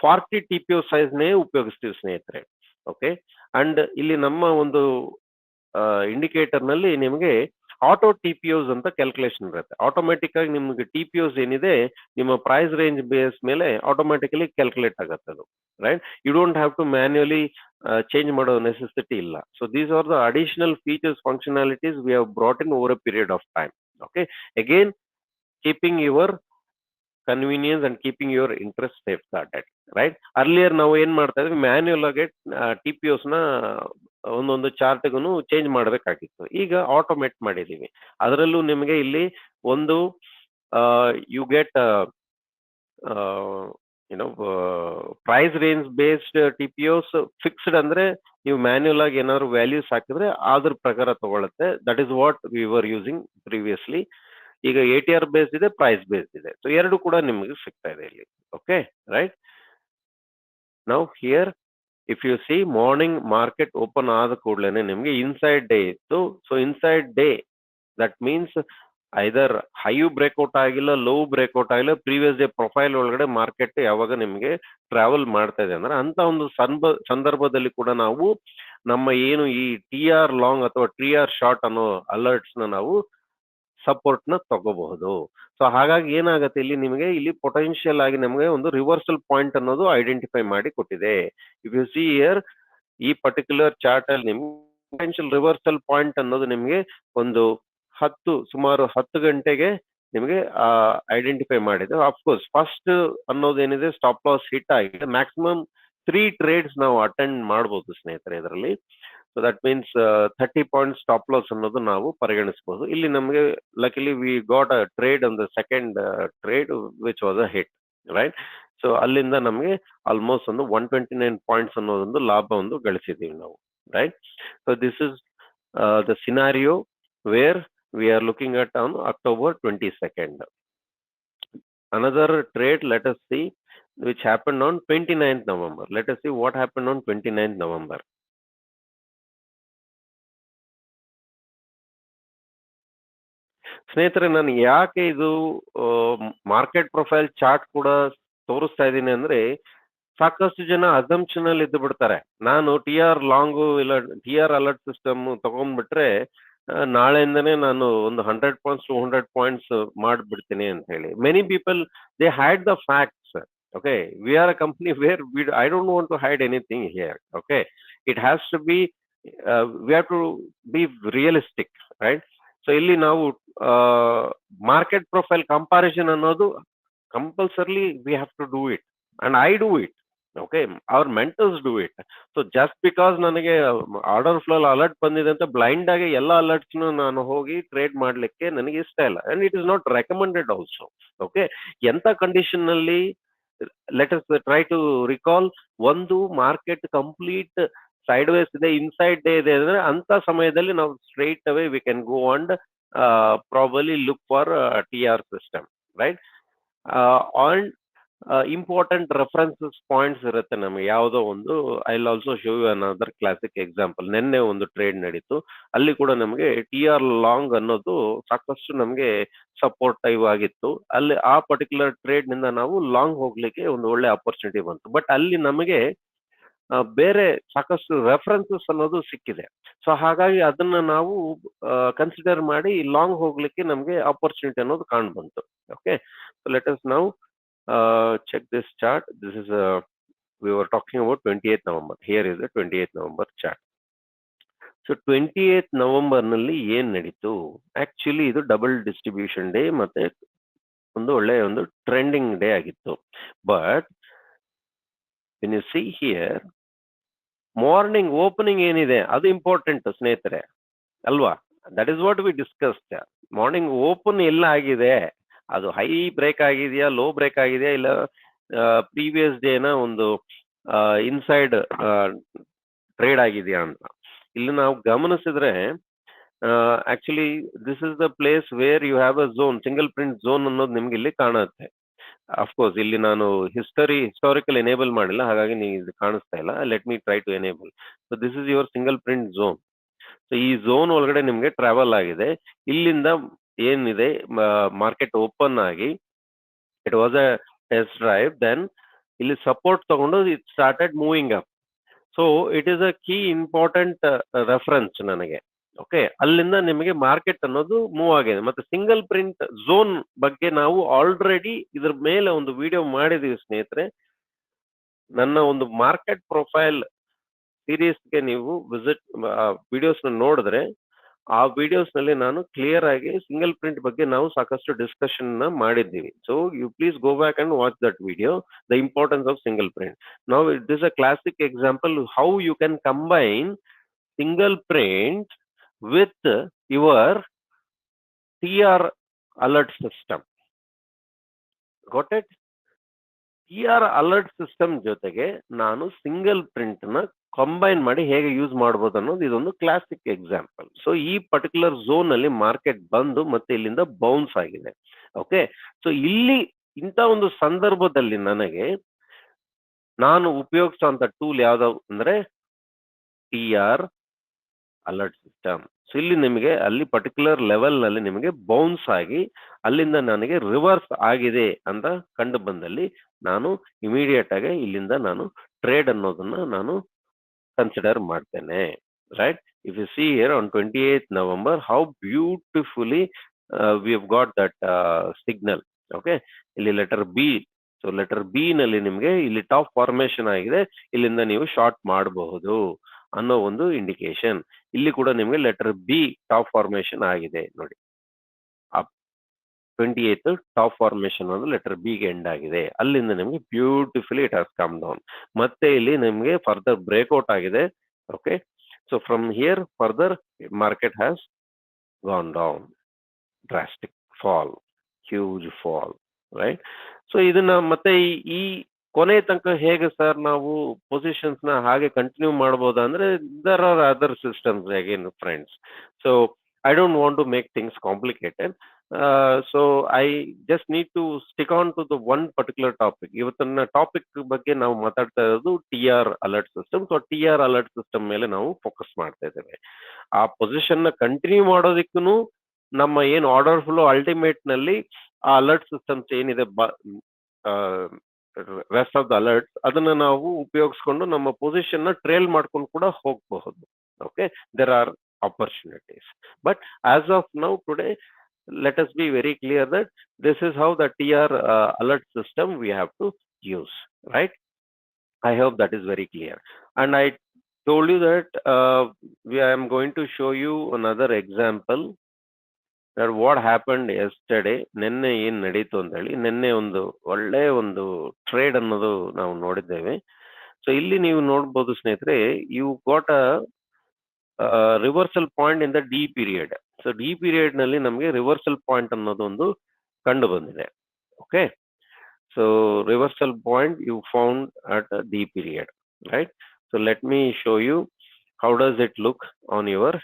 40 TPO ಸೈಜ್ನೇ ಉಪಯೋಗಿಸ್ತೀವಿ ಸ್ನೇಹಿತರೆ. ಓಕೆ, ಅಂಡ್ ಇಲ್ಲಿ ನಮ್ಮ ಒಂದು ಇಂಡಿಕೇಟರ್ ನಲ್ಲಿ ನಿಮಗೆ ಆಟೋ ಟಿಪಿಒಸ್ ಅಂತ ಕ್ಯಾಲ್ಕುಲೇಷನ್ ಇರುತ್ತೆ. ಆಟೋಮೆಟಿಕ್ ಆಗಿ ನಿಮ್ಗೆ ಟಿಪಿಒಸ್ ಏನಿದೆ ನಿಮ್ಮ ಪ್ರೈಸ್ ರೇಂಜ್ ಬೇಸ್ ಮೇಲೆ ಆಟೋಮೆಟಿಕಲಿ ಕ್ಯಾಲ್ಕುಲೇಟ್ ಆಗುತ್ತೆ ಅದು. Right, you don't have to manually change ಮಾಡೋ ನೆಸೆಸಿಟಿ ಇಲ್ಲ. So these are the additional features, functionalities we have brought in over a period of time. Okay, again keeping your convenience and keeping your interest safeguarded. Right, earlier ನಾವು ಏನ್ ಮಾಡ್ತಾ ಇದ್ವಿ, manual ಆಗಿ ಟಿಪಿಒಸ್ ನ ಒಂದೊಂದು ಚಾರ್ಟ್ಗೂ change ಮಾಡಬೇಕಾಗಿತ್ತು. ಈಗ automate ಮಾಡಿದೀವಿ. ಅದರಲ್ಲೂ ನಿಮಗೆ ಇಲ್ಲಿ ಒಂದು you get you know price range based TPOs fixed ಅಂದ್ರೆ ನೀವು ಮ್ಯಾನ್ಯುಯಲ್ ಆಗಿ ಏನಾದ್ರು ವ್ಯಾಲ್ಯೂಸ್ ಹಾಕಿದ್ರೆ ಅದ್ರ ಪ್ರಕಾರ ತಗೊಳುತ್ತೆ. That is what we were using previously. ಈಗ ATR ಬೇಸ್ಡ್ ಇದೆ, ಪ್ರೈಸ್ ಬೇಸ್ಡ್ ಇದೆ. ಸೊ ಎರಡು ಕೂಡ ನಿಮಗೆ ಸಿಗ್ತಾ ಇದೆ ಇಲ್ಲಿ. Okay, right. Now here if you see morning market open ಆದ ಕೂಡಲೇ ನಿಮಗೆ ಇನ್ಸೈಡ್ ಡೇ ಇತ್ತು. So inside day that means either high breakout ಆಗಿಲ್ಲ, ಲೋ ಬ್ರೇಕ್ಔಟ್ ಆಗಿಲ್ಲ, ಪ್ರೀವಿಯಸ್ ಡೇ ಪ್ರೊಫೈಲ್ ಒಳಗಡೆ ಮಾರ್ಕೆಟ್ ಯಾವಾಗ ನಿಮಗೆ ಟ್ರಾವೆಲ್ ಮಾಡ್ತಾ ಇದೆ ಅಂದ್ರೆ ಅಂತ ಒಂದು ಸಂದರ್ಭದಲ್ಲಿ ಕೂಡ ನಾವು ನಮ್ಮ ಏನು ಈ TR ಲಾಂಗ್ ಅಥವಾ TR ಶಾರ್ಟ್ ಅನ್ನೋ ಅಲರ್ಟ್ಸ್ ನ ನಾವು ಸಪೋರ್ಟ್ ನ ತಗೋಬಹುದು. ಸೊ ಹಾಗಾಗಿ ಏನಾಗುತ್ತೆ, ಇಲ್ಲಿ ನಿಮಗೆ ಇಲ್ಲಿ ಪೊಟೆನ್ಶಿಯಲ್ ಆಗಿ ನಮಗೆ ಒಂದು ರಿವರ್ಸಲ್ ಪಾಯಿಂಟ್ ಅನ್ನೋದು ಐಡೆಂಟಿಫೈ ಮಾಡಿ ಕೊಟ್ಟಿದೆ. ಇಫ್ ಯು ಸಿ ಹಿಯರ್ ಈ ಪರ್ಟಿಕ್ಯುಲರ್ ಚಾರ್ಟ್ ಅಲ್ಲಿ ನಿಮ್ಗೆ ಪೊಟೆನ್ಶಿಯಲ್ ರಿವರ್ಸಲ್ ಪಾಯಿಂಟ್ ಅನ್ನೋದು ನಿಮಗೆ ಒಂದು ಸುಮಾರು 10 ಗಂಟೆಗೆ ನಿಮಗೆ ಐಡೆಂಟಿಫೈ ಮಾಡಿದೆ. ಅಫ್ಕೋರ್ಸ್ ಫಸ್ಟ್ ಅನ್ನೋದೇನಿದೆ ಸ್ಟಾಪ್ ಲಾಸ್ ಹಿಟ್ ಆಗಿದೆ. ಮ್ಯಾಕ್ಸಿಮಮ್ 3 ಟ್ರೇಡ್ಸ್ ನಾವು ಅಟೆಂಡ್ ಮಾಡ್ಬೋದು ಸ್ನೇಹಿತರೆ ಇದರಲ್ಲಿ. So that means 30 point stop loss ಅನ್ನೋದು ನಾವು ಪರಿಗಣಿಸಬಹುದು. ಇಲ್ಲಿ ನಮಗೆ luckily we got a trade on the second trade which was a hit. Right, so ಅಲ್ಲಿಂದ ನಮಗೆ ಆಲ್ಮೋಸ್ಟ್ ಒಂದು 129 ಪಾಯಿಂಟ್ಸ್ ಅನ್ನೋದೊಂದು ಲಾಭ ಒಂದು ಗಳಿಸಿದ್ದೀವಿ ನಾವು. Right, so this is the scenario where we are looking at on October 22nd. Another trade, let us see, which happened on 29th November. Let us see what happened on 29th November. ಸ್ನೇಹಿತರೆ, ನಾನು ಯಾಕೆ ಇದು market profile chart ಕೂಡ ತೋರಿಸ್ತಾ ಇದ್ದೀನಿ ಅಂದ್ರೆ, ಸಾಕಷ್ಟು ಜನ ಅಸಂಪ್ಷನ್ ಅಲ್ಲಿ ಇದ್ದು ಬಿಡ್ತಾರೆ. ನಾನು TR ಲಾಂಗು ಇಲ್ಲ TR ಅಲರ್ಟ್ ಸಿಸ್ಟಮ್ ತಗೊಂಡ್ಬಿಟ್ರೆ ನಾಳೆಯಿಂದನೇ ನಾನು ಒಂದು 100 ಪಾಯಿಂಟ್ಸ್ 200 ಪಾಯಿಂಟ್ಸ್ ಮಾಡ್ಬಿಡ್ತೀನಿ ಅಂತ ಹೇಳಿ. Many people they hide the facts. Okay, we are a company where I don't want to hide anything here. Okay, it has to be we have to be realistic. Right, so ಇಲ್ಲಿ ನಾವು market profile comparison ಅನ್ನೋದು compulsorily we have to do it and I do it. Okay, our mentors do it. So just because ನನಗೆ order flow alert ಬಂದಿದೆ ಅಂತ blind ಆಗಿ ಎಲ್ಲ alerts ನಾನು ಹೋಗಿ ಟ್ರೇಡ್ ಮಾಡ್ಲಿಕ್ಕೆ ನನಗೆ ಇಷ್ಟ ಇಲ್ಲ. And it is not recommended also. Okay, ಎಂತ ಕಂಡೀಷನ್ ನಲ್ಲಿ, let us try to recall, ಒಂದು ಮಾರ್ಕೆಟ್ ಕಂಪ್ಲೀಟ್ ಸೈಡ್ ವೇಸ್ ಇದೆ, ಇನ್ಸೈಡ್ ಡೇ ಇದೆ ಅಂದ್ರೆ ಅಂತ ಸಮಯದಲ್ಲಿ ನಾವು straight away we can go and probably look for TR system. Right, and important references points ಇರುತ್ತೆ ನಮಗೆ. ಯಾವುದೋ ಒಂದು I will also show you another classic example. ನಿನ್ನೆ ಒಂದು ಟ್ರೇಡ್ ನಡೀತು, ಅಲ್ಲಿ ಕೂಡ ನಮಗೆ TR ಲಾಂಗ್ ಅನ್ನೋದು ಸಾಕಷ್ಟು ನಮಗೆ ಸಪೋರ್ಟಿವ್ ಆಗಿತ್ತು. ಅಲ್ಲಿ ಆ ಪರ್ಟಿಕ್ಯುಲರ್ ಟ್ರೇಡ್ ನಿಂದ ನಾವು ಲಾಂಗ್ ಹೋಗ್ಲಿಕ್ಕೆ ಒಂದು ಒಳ್ಳೆ ಅಪರ್ಚುನಿಟಿ ಬಂತು. ಬಟ್ ಅಲ್ಲಿ ನಮಗೆ ಬೇರೆ ಸಾಕಷ್ಟು ರೆಫರೆನ್ಸಸ್ ಅನ್ನೋದು ಸಿಕ್ಕಿದೆ. ಸೊ ಹಾಗಾಗಿ ಅದನ್ನ ನಾವು ಕನ್ಸಿಡರ್ ಮಾಡಿ ಲಾಂಗ್ ಹೋಗ್ಲಿಕ್ಕೆ ನಮಗೆ ಅಪರ್ಚುನಿಟಿ ಅನ್ನೋದು ಕಾಣ್ ಬಂತು. Okay, so let us now check this chart. This is we were talking about 28th November. Here is the 28th November chart. So 28th November ನಲ್ಲಿ ಏನ್ ನಡೀತು, ಆಕ್ಚುಲಿ ಇದು ಡಬಲ್ ಡಿಸ್ಟ್ರಿಬ್ಯೂಷನ್ ಡೇ ಮತ್ತೆ ಒಂದು ಒಳ್ಳೆ ಒಂದು ಟ್ರೆಂಡಿಂಗ್ ಡೇ ಆಗಿತ್ತು. But when you see here, morning opening ಏನಿದೆ ಅದು ಇಂಪಾರ್ಟೆಂಟ್ ಸ್ನೇಹಿತರೆ, ಅಲ್ವಾ? That is what we discussed. Morning open ಎಲ್ಲ ಆಗಿದೆ, ಅದು ಹೈ ಬ್ರೇಕ್ ಆಗಿದೆಯಾ, ಲೋ ಬ್ರೇಕ್ ಆಗಿದೆಯಾ, ಇಲ್ಲ ಪ್ರೀವಿಯಸ್ ಡೇನ ಒಂದು ಇನ್ಸೈಡ್ ಟ್ರೇಡ್ ಆಗಿದೆಯಾ ಅಂತ ಇಲ್ಲಿ ನಾವು ಗಮನಿಸಿದ್ರೆ actually this is the place where you have a zone, single print zone ಅನ್ನೋದು ನಿಮ್ಗೆ ಇಲ್ಲಿ ಕಾಣುತ್ತೆ. ಅಫ್ಕೋರ್ಸ್ ಇಲ್ಲಿ ನಾನು ಹಿಸ್ಟಾರಿಕಲ್ ಎನೇಬಲ್ ಮಾಡಿಲ್ಲ, ಹಾಗಾಗಿ ನೀವು ಇದು ಕಾಣಿಸ್ತಾ ಇಲ್ಲ. Let me try to enable. So this is your single print zone. So ಈ ಝೋನ್ ಒಳಗಡೆ ನಿಮಗೆ ಟ್ರಾವೆಲ್ ಆಗಿದೆ. ಇಲ್ಲಿಂದ ಏನಿದೆ, ಮಾರ್ಕೆಟ್ ಓಪನ್ ಆಗಿ it was a test drive, then ಇಲ್ಲಿ ಸಪೋರ್ಟ್ ತಗೊಂಡು it started moving up. So it is a key important reference ನನಗೆ. ಓಕೆ, ಅಲ್ಲಿಂದ ನಿಮಗೆ ಮಾರ್ಕೆಟ್ ಅನ್ನೋದು ಮೂವ್ ಆಗಿದೆ. ಮತ್ತೆ ಸಿಂಗಲ್ ಪ್ರಿಂಟ್ ಝೋನ್ ಬಗ್ಗೆ ನಾವು ಆಲ್ರೆಡಿ ಇದ್ರ ಮೇಲೆ ಒಂದು ವಿಡಿಯೋ ಮಾಡಿದೀವಿ ಸ್ನೇಹಿತರೆ. ನನ್ನ ಒಂದು ಮಾರ್ಕೆಟ್ ಪ್ರೊಫೈಲ್ ಸೀರೀಸ್ಗೆ ನೀವು ವಿಸಿಟ್ ವಿಡಿಯೋಸ್ ನೋಡಿದ್ರೆ, ಆ ವಿಡಿಯೋಸ್ ನಲ್ಲಿ ನಾನು ಕ್ಲಿಯರ್ ಆಗಿ ಸಿಂಗಲ್ ಪ್ರಿಂಟ್ ಬಗ್ಗೆ ನಾವು ಸಾಕಷ್ಟು ಡಿಸ್ಕಷನ್ ಮಾಡಿದ್ದೀವಿ. So you please go back and watch that video, the importance of single print. Now it is a classic example how you can combine single print with your TR alert system. Got it? TR alert system ಜೊತೆಗೆ ನಾನು single print ನ combine ಮಾಡಿ ಹೇಗೆ use ಮಾಡಬಹುದು ಅನ್ನೋದು ಇದೊಂದು classic example. So ಈ particular zone ಅಲ್ಲಿ ಮಾರ್ಕೆಟ್ ಬಂದು ಮತ್ತೆ ಇಲ್ಲಿಂದ ಬೌನ್ಸ್ ಆಗಿದೆ. ಓಕೆ, ಸೊ ಇಲ್ಲಿ ಇಂಥ ಒಂದು ಸಂದರ್ಭದಲ್ಲಿ ನನಗೆ ನಾನು ಉಪಯೋಗಿಸುವಂತ ಟೂಲ್ ಯಾವ್ದು ಅಂದ್ರೆ TR ಅಲರ್ಟ್ ಸಿಸ್ಟಮ್. ಸೊ ಇಲ್ಲಿ ನಿಮಗೆ ಅಲ್ಲಿ ಪರ್ಟಿಕ್ಯುಲರ್ ಲೆವೆಲ್ ನಲ್ಲಿ ನಿಮಗೆ ಬೌನ್ಸ್ ಆಗಿ ಅಲ್ಲಿಂದ ನನಗೆ ರಿವರ್ಸ್ ಆಗಿದೆ ಅಂತ ಕಂಡು ಬಂದಲ್ಲಿ ನಾನು ಇಮಿಡಿಯೇಟ್ ಆಗಿ ಇಲ್ಲಿಂದ ನಾನು ಟ್ರೇಡ್ ಅನ್ನೋದನ್ನ ನಾನು ಕನ್ಸಿಡರ್ ಮಾಡ್ತೇನೆ. Right, if you see here on 28th November how beautifully we have got that signal. Okay, ಇಲ್ಲಿ letter B. So letter B ನಲ್ಲಿ ನಿಮಗೆ ಇಲ್ಲಿ ಟಾಪ್ ಫಾರ್ಮೇಶನ್ ಆಗಿದೆ, ಇಲ್ಲಿಂದ ನೀವು ಶಾರ್ಟ್ ಮಾಡಬಹುದು ಅನ್ನೋ ಒಂದು ಇಂಡಿಕೇಶನ್. ಇಲ್ಲಿ ಕೂಡ ನಿಮಗೆ ಲೆಟರ್ ಬಿ ಟಾಪ್ ಫಾರ್ಮೇಶನ್ ಆಗಿದೆ ನೋಡಿ. 28th ಟಾಪ್ ಫಾರ್ಮೇಶನ್ ಒಂದು ಲೆಟರ್ ಬಿ ಗೆ ಎಂಡ್ ಆಗಿದೆ. ಅಲ್ಲಿಂದ ನಿಮಗೆ beautifully it has come down. ಮತ್ತೆ ಇಲ್ಲಿ ನಿಮಗೆ ಫರ್ದರ್ ಬ್ರೇಕ್ಔಟ್ ಆಗಿದೆ. Okay, so from here further market has gone down, drastic fall, huge fall. Right, so ಇದನ್ನ ಮತ್ತೆ ಈ ಕೊನೆ ತನಕ ಹೇಗೆ ಸರ್ ನಾವು ಪೊಸಿಷನ್ಸ್ ನ ಹಾಗೆ ಕಂಟಿನ್ಯೂ ಮಾಡಬಹುದಾ ಅಂದ್ರೆ, there are other systems again friends. So I don't want to make things complicated. So I just need to stick on to the one particular topic. ಇವತ್ತಿನ ಟಾಪಿಕ್ ಬಗ್ಗೆ ನಾವು ಮಾತಾಡ್ತಾ ಇರೋದು TR alert system. So TR alert system ಮೇಲೆ ನಾವು focus ಮಾಡ್ತಾ ಇದ್ದೇವೆ. ಆ ಪೊಸಿಷನ್ ನ ಕಂಟಿನ್ಯೂ ಮಾಡೋದಕ್ಕೂ ನಮ್ಮ ಏನು ಆರ್ಡರ್ ಫ್ಲೋ ಅಲ್ಟಿಮೇಟ್ ನಲ್ಲಿ ಆ ಅಲರ್ಟ್ ಸಿಸ್ಟಮ್ಸ್ ಏನಿದೆ, ರೆಸ್ಟ್ ಆಫ್ ದ ಅಲರ್ಟ್ಸ್, ಅದನ್ನ ನಾವು ಉಪಯೋಗಿಸ್ಕೊಂಡು ನಮ್ಮ ಪೊಸಿಷನ್ ನ ಟ್ರೇಲ್ ಮಾಡ್ಕೊಂಡು ಕೂಡ ಹೋಗಬಹುದು. Okay, there are opportunities. But as of now today, let us be very clear that this is how the TR alert system we have to use, right? I hope that is very clear. And I told you that I am going to show you another example that what happened yesterday. ನಿನ್ನೆ ಏನ್ ನಡೀತು ಅಂತ ಹೇಳಿ, ನಿನ್ನೆ ಒಂದು ಒಳ್ಳೆ ಒಂದು trade ಅನ್ನೋದು ನಾವು ನೋಡಿದ್ದೇವೆ. ಸೊ ಇಲ್ಲಿ ನೀವು ನೋಡ್ಬೋದು ಸ್ನೇಹಿತರೆ, you got a reversal point in the D period. So D period ನಲ್ಲಿ ನಮಗೆ ರಿವರ್ಸಲ್ ಪಾಯಿಂಟ್ ಅನ್ನೋದು ಒಂದು ಕಂಡು ಬಂದಿದೆ. Okay, so reversal point you found at D period, right? So let me show you how does it look on your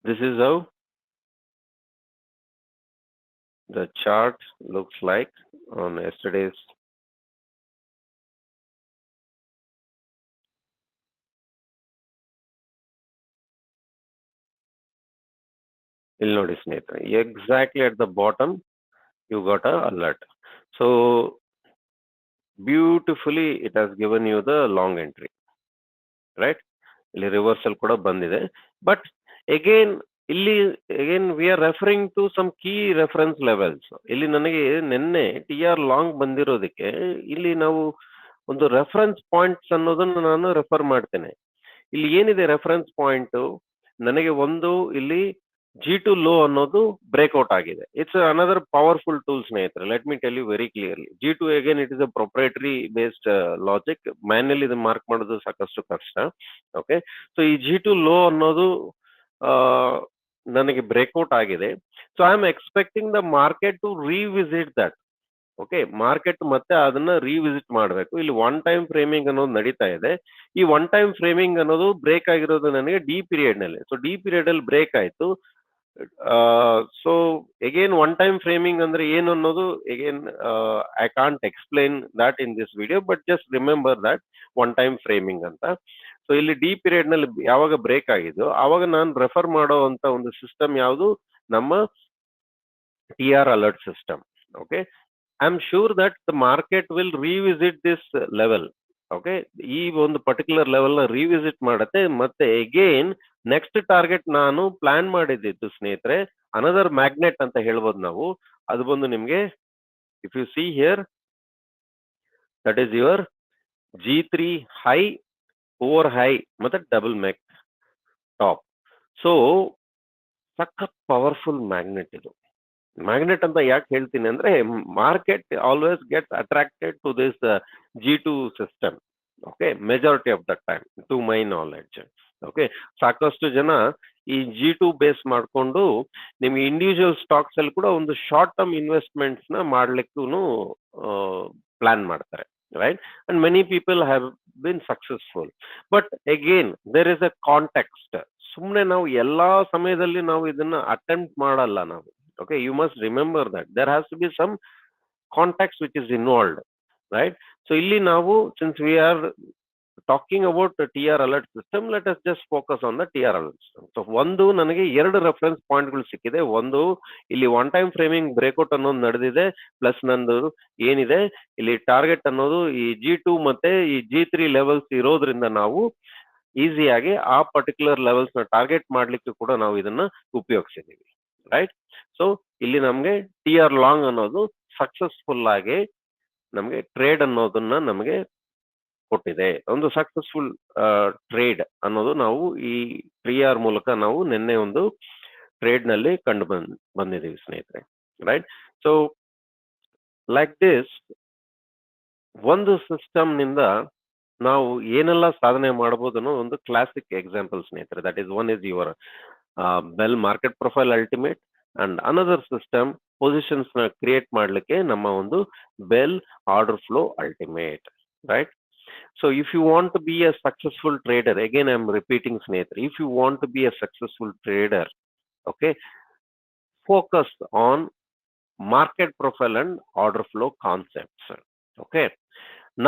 this is how the chart looks like on yesterday's. ಇಲ್ಲಿ ನೋಡಿ ಸ್ನೇಹಿತರೆ, exactly at the bottom you got a alert. So beautifully it has given you the long entry, right? ಇಲ್ಲಿ reversal ಕೂಡ ಬಂದಿದೆ. But again we are referring to some key reference levels. ಇಲ್ಲಿ ನನಗೆ ನಿನ್ನೆ TR long ಬಂದಿರೋದಕ್ಕೆ ಇಲ್ಲಿ ನಾವು ಒಂದು reference points ಅನ್ನೋದನ್ನು ನಾನು ರೆಫರ್ ಮಾಡ್ತೇನೆ. ಇಲ್ಲಿ ಏನಿದೆ ರೆಫರೆನ್ಸ್ ಪಾಯಿಂಟ್, ನನಗೆ ಒಂದು ಇಲ್ಲಿ G2 ಲೋ ಅನ್ನೋದು ಬ್ರೇಕ್ಔಟ್ ಆಗಿದೆ. ಇಟ್ಸ್ ಅನದರ್ ಪವರ್ಫುಲ್ ಟೂಲ್ ಸ್ನೇಹಿತರೆ. Let me tell you very clearly, G2 again it is a proprietary based logic. Manually ಇದು ಮಾರ್ಕ್ ಮಾಡೋದು ಸಾಕಷ್ಟು ಕಷ್ಟ. ಓಕೆ, ಸೊ ಈ G2 ಲೋ ಅನ್ನೋದು ನನಗೆ ಬ್ರೇಕ್ಔಟ್ ಆಗಿದೆ. So I am expecting the market to revisit that. Okay, market ಮತ್ತೆ ಅದನ್ನ ರೀವಿಸಿಟ್ ಮಾಡಬೇಕು. ಇಲ್ಲಿ ಒನ್ ಟೈಮ್ ಫ್ರೇಮಿಂಗ್ ಅನ್ನೋದು ನಡೀತಾ ಇದೆ. ಈ ಒನ್ ಟೈಮ್ ಫ್ರೇಮಿಂಗ್ ಅನ್ನೋದು ಬ್ರೇಕ್ ಆಗಿರೋದು ನನಗೆ ಡಿ ಪೀರಿಯಡ್ ನಲ್ಲಿ. ಸೊ ಡಿ ಪೀರಿಯಡ್ ಅಲ್ಲಿ ಬ್ರೇಕ್ ಆಯ್ತು. So again one time framing ಅಂದ್ರೆ ಏನು ಅನ್ನೋದು again I can't explain that in this video, but just remember that one time framing ಅಂತ. ಸೊ ಇಲ್ಲಿ ಡಿ ಪೀರಿಯಡ್ ನಲ್ಲಿ ಯಾವಾಗ ಬ್ರೇಕ್ ಆಗಿದ್ದು ಆವಾಗ ನಾನು ರೆಫರ್ ಮಾಡೋ ಅಂತ ಒಂದು ಸಿಸ್ಟಮ್ ಯಾವುದು, ನಮ್ಮ TR alert system. Okay, I'm sure that the market will revisit this level. Okay, ಈ ಒಂದು ಪರ್ಟಿಕ್ಯುಲರ್ ಲೆವೆಲ್ ನ ರಿವಿಸಿಟ್ ಮಾಡತ್ತೆ. ಮತ್ತೆ ಅಗೇನ್ ನೆಕ್ಸ್ಟ್ ಟಾರ್ಗೆಟ್ ನಾನು ಪ್ಲಾನ್ ಮಾಡಿದ್ದು ಸ್ನೇಹಿತರೆ, ಅನದರ್ ಮ್ಯಾಗ್ನೆಟ್ ಅಂತ ಹೇಳ್ಬೋದು ನಾವು. ಅದು ಬಂದು ನಿಮ್ಗೆ if you see here, that is your G3 high, 4 high ಮತ್ತೆ ಡಬಲ್ ಮೆಕ್ ಟಾಪ್. ಸೊ ಸಖತ್ ಪವರ್ಫುಲ್ ಮ್ಯಾಗ್ನೆಟ್ ಇದು. ಮ್ಯಾಗ್ನೆಟ್ ಅಂತ ಯಾಕೆ ಹೇಳ್ತೀನಿ ಅಂದ್ರೆ, market always gets attracted to this G2 system. Okay, majority of the time to my knowledge. Okay, ಸಾಕಷ್ಟು ಜನ ಈ G2 ಬೇಸ್ ಮಾಡಿಕೊಂಡು ನಿಮ್ಗೆ ಇಂಡಿವಿಜುವಲ್ ಸ್ಟಾಕ್ಸ್ ಅಲ್ಲಿ ಕೂಡ ಒಂದು ಶಾರ್ಟ್ ಟರ್ಮ್ ಇನ್ವೆಸ್ಟ್ಮೆಂಟ್ಸ್ ನ ಮಾಡ್ಲಿಕ್ಕೂ ಪ್ಲಾನ್ ಮಾಡ್ತಾರೆ, right? And many people have been successful. But again there is a context. ಸುಮ್ಮನೆ ನಾವು ಎಲ್ಲಾ ಸಮಯದಲ್ಲಿ ನಾವು ಇದನ್ನ ಅಟೆಂಪ್ಟ್ ಮಾಡಲ್ಲ ನಾವು. Okay, you must remember that there has to be some context which is involved, right? So illi ನಾವು, since we are talking about the TR alert system, let us just focus on the TR alert system. So ಒಂದು ನನಗೆ ಎರಡು reference ಪಾಯಿಂಟ್ಗಳು ಸಿಕ್ಕಿದೆ. ಒಂದು, ಇಲ್ಲಿ one time framing breakout ಅನ್ನೋದು ನಡೆದಿದೆ, ಪ್ಲಸ್ ನಂದು ಏನಿದೆ ಇಲ್ಲಿ ಟಾರ್ಗೆಟ್ ಅನ್ನೋದು ಈ G2 ಮತ್ತೆ ಈ G3 ಲೆವೆಲ್ಸ್ ಇರೋದ್ರಿಂದ ನಾವು ಈಸಿಯಾಗಿ ಆ ಪರ್ಟಿಕ್ಯುಲರ್ ಲೆವೆಲ್ಸ್ ನ ಟಾರ್ಗೆಟ್ ಮಾಡ್ಲಿಕ್ಕೆ ಕೂಡ ನಾವು ಇದನ್ನ ಉಪಯೋಗಿಸಿದೀವಿ, ರೈಟ್? ಸೊ ಇಲ್ಲಿ ನಮ್ಗೆ TR ಲಾಂಗ್ ಅನ್ನೋದು ಸಕ್ಸಸ್ಫುಲ್ ಆಗಿ ನಮ್ಗೆ ಟ್ರೇಡ್ ಅನ್ನೋದನ್ನ ನಮಗೆ ಕೊಟ್ಟಿದೆ. ಒಂದು ಸಕ್ಸಸ್ಫುಲ್ ಟ್ರೇಡ್ ಅನ್ನೋದು ನಾವು ಈ TR ಮೂಲಕ ನಾವು ನಿನ್ನೆ ಒಂದು ಟ್ರೇಡ್ ನಲ್ಲಿ ಕಂಡು ಬಂದಿದ್ದೀವಿ ಸ್ನೇಹಿತರೆ, ರೈಟ್? ಸೊ ಲೈಕ್ ದಿಸ್ ಒಂದು ಸಿಸ್ಟಮ್ ನಿಂದ ನಾವು ಏನೆಲ್ಲ ಸಾಧನೆ ಮಾಡಬಹುದು ಅನ್ನೋ ಒಂದು ಕ್ಲಾಸಿಕ್ ಎಕ್ಸಾಂಪಲ್ ಸ್ನೇಹಿತರೆ. That is one is your bell market profile ultimate, and another system positions ನ ಕ್ರಿಯೇಟ್ ಮಾಡ್ಲಿಕ್ಕೆ ನಮ್ಮ ಒಂದು bell order flow ultimate, right? So if you want to be a successful trader, again I am repeating ಸ್ನೇಹಿತರೆ, if you want to be a successful trader, okay, focus on market profile and order flow concepts. Okay,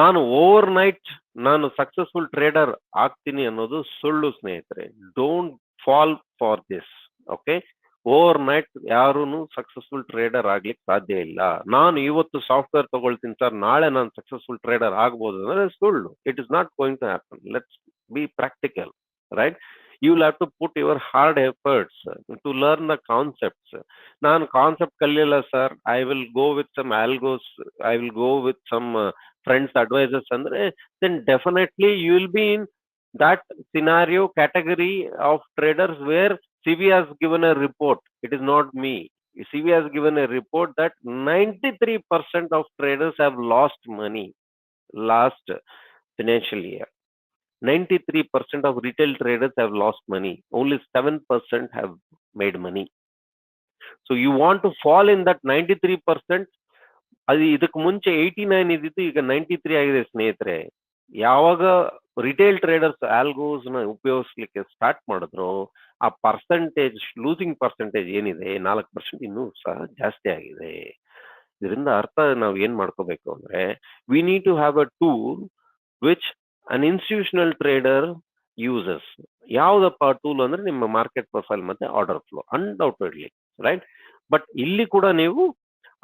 ನಾನು over night ನಾನು successful trader ಆಗ್ತೀನಿ ಅನ್ನೋದು ಸುಳ್ಳು ಸ್ನೇಹಿತರೆ. Don't fall for this. Okay, over night ಯಾರೂ successful trader ಆಗ್ಲಿಕ್ಕೆ ಸಾಧ್ಯ ಇಲ್ಲ. ನಾನು ಇವತ್ತು ಸಾಫ್ಟ್ವೇರ್ ತಗೊಳ್ತೀನಿ ಸರ್, ನಾಳೆ ನಾನು ಸಕ್ಸಸ್ಫುಲ್ ಟ್ರೇಡರ್ ಆಗ್ಬೋದು ಅಂದ್ರೆ ಸುಳ್ಳು. It is not going to happen. Let's be practical, right? You will have to put your hard efforts to learn the concepts. ನಾನು ಕಾನ್ಸೆಪ್ಟ್ ಕಲಿಯಲ್ಲ sir, I will go with some algos, I will go with some friends advisors ಅಂದ್ರೆ, then definitely you will be in that scenario category of traders where CB has given a report. It is not me. CB has given a report that 93% of traders have lost money last financial year. 93% of retail traders have lost money. Only 7% have made money. So you want to fall in that 93%. ಅದು ಇದಕ್ಕೆ ಮುಂಚೆ 89 ಇದ್ದಿತ್ತು, ಈಗ 93 ಆಗಿದೆ ಸ್ನೇಹಿತರೆ. ಯಾವಾಗ retail traders ಆಲ್ಗೋಸ್ ನ ಉಪಯೋಗಿಸ್ಲಿಕ್ಕೆ start ಮಾಡಿದ್ರು, ಆ ಪರ್ಸೆಂಟೇಜ್, ಲೂಸಿಂಗ್ ಪರ್ಸೆಂಟೇಜ್ ಏನಿದೆ 4% ಇನ್ನೂ ಸಹ ಜಾಸ್ತಿ ಆಗಿದೆ. ಇದರಿಂದ ಅರ್ಥ ನಾವು ಏನ್ ಮಾಡ್ಕೋಬೇಕು ಅಂದ್ರೆ, we need to have a tool which an institutional trader uses. ಯಾವ್ದಪ್ಪ ಟೂಲ್ ಅಂದ್ರೆ ನಿಮ್ಮ ಮಾರ್ಕೆಟ್ ಪ್ರೊಫೈಲ್ ಮತ್ತೆ order flow, undoubtedly, right? But ಇಲ್ಲಿ ಕೂಡ ನೀವು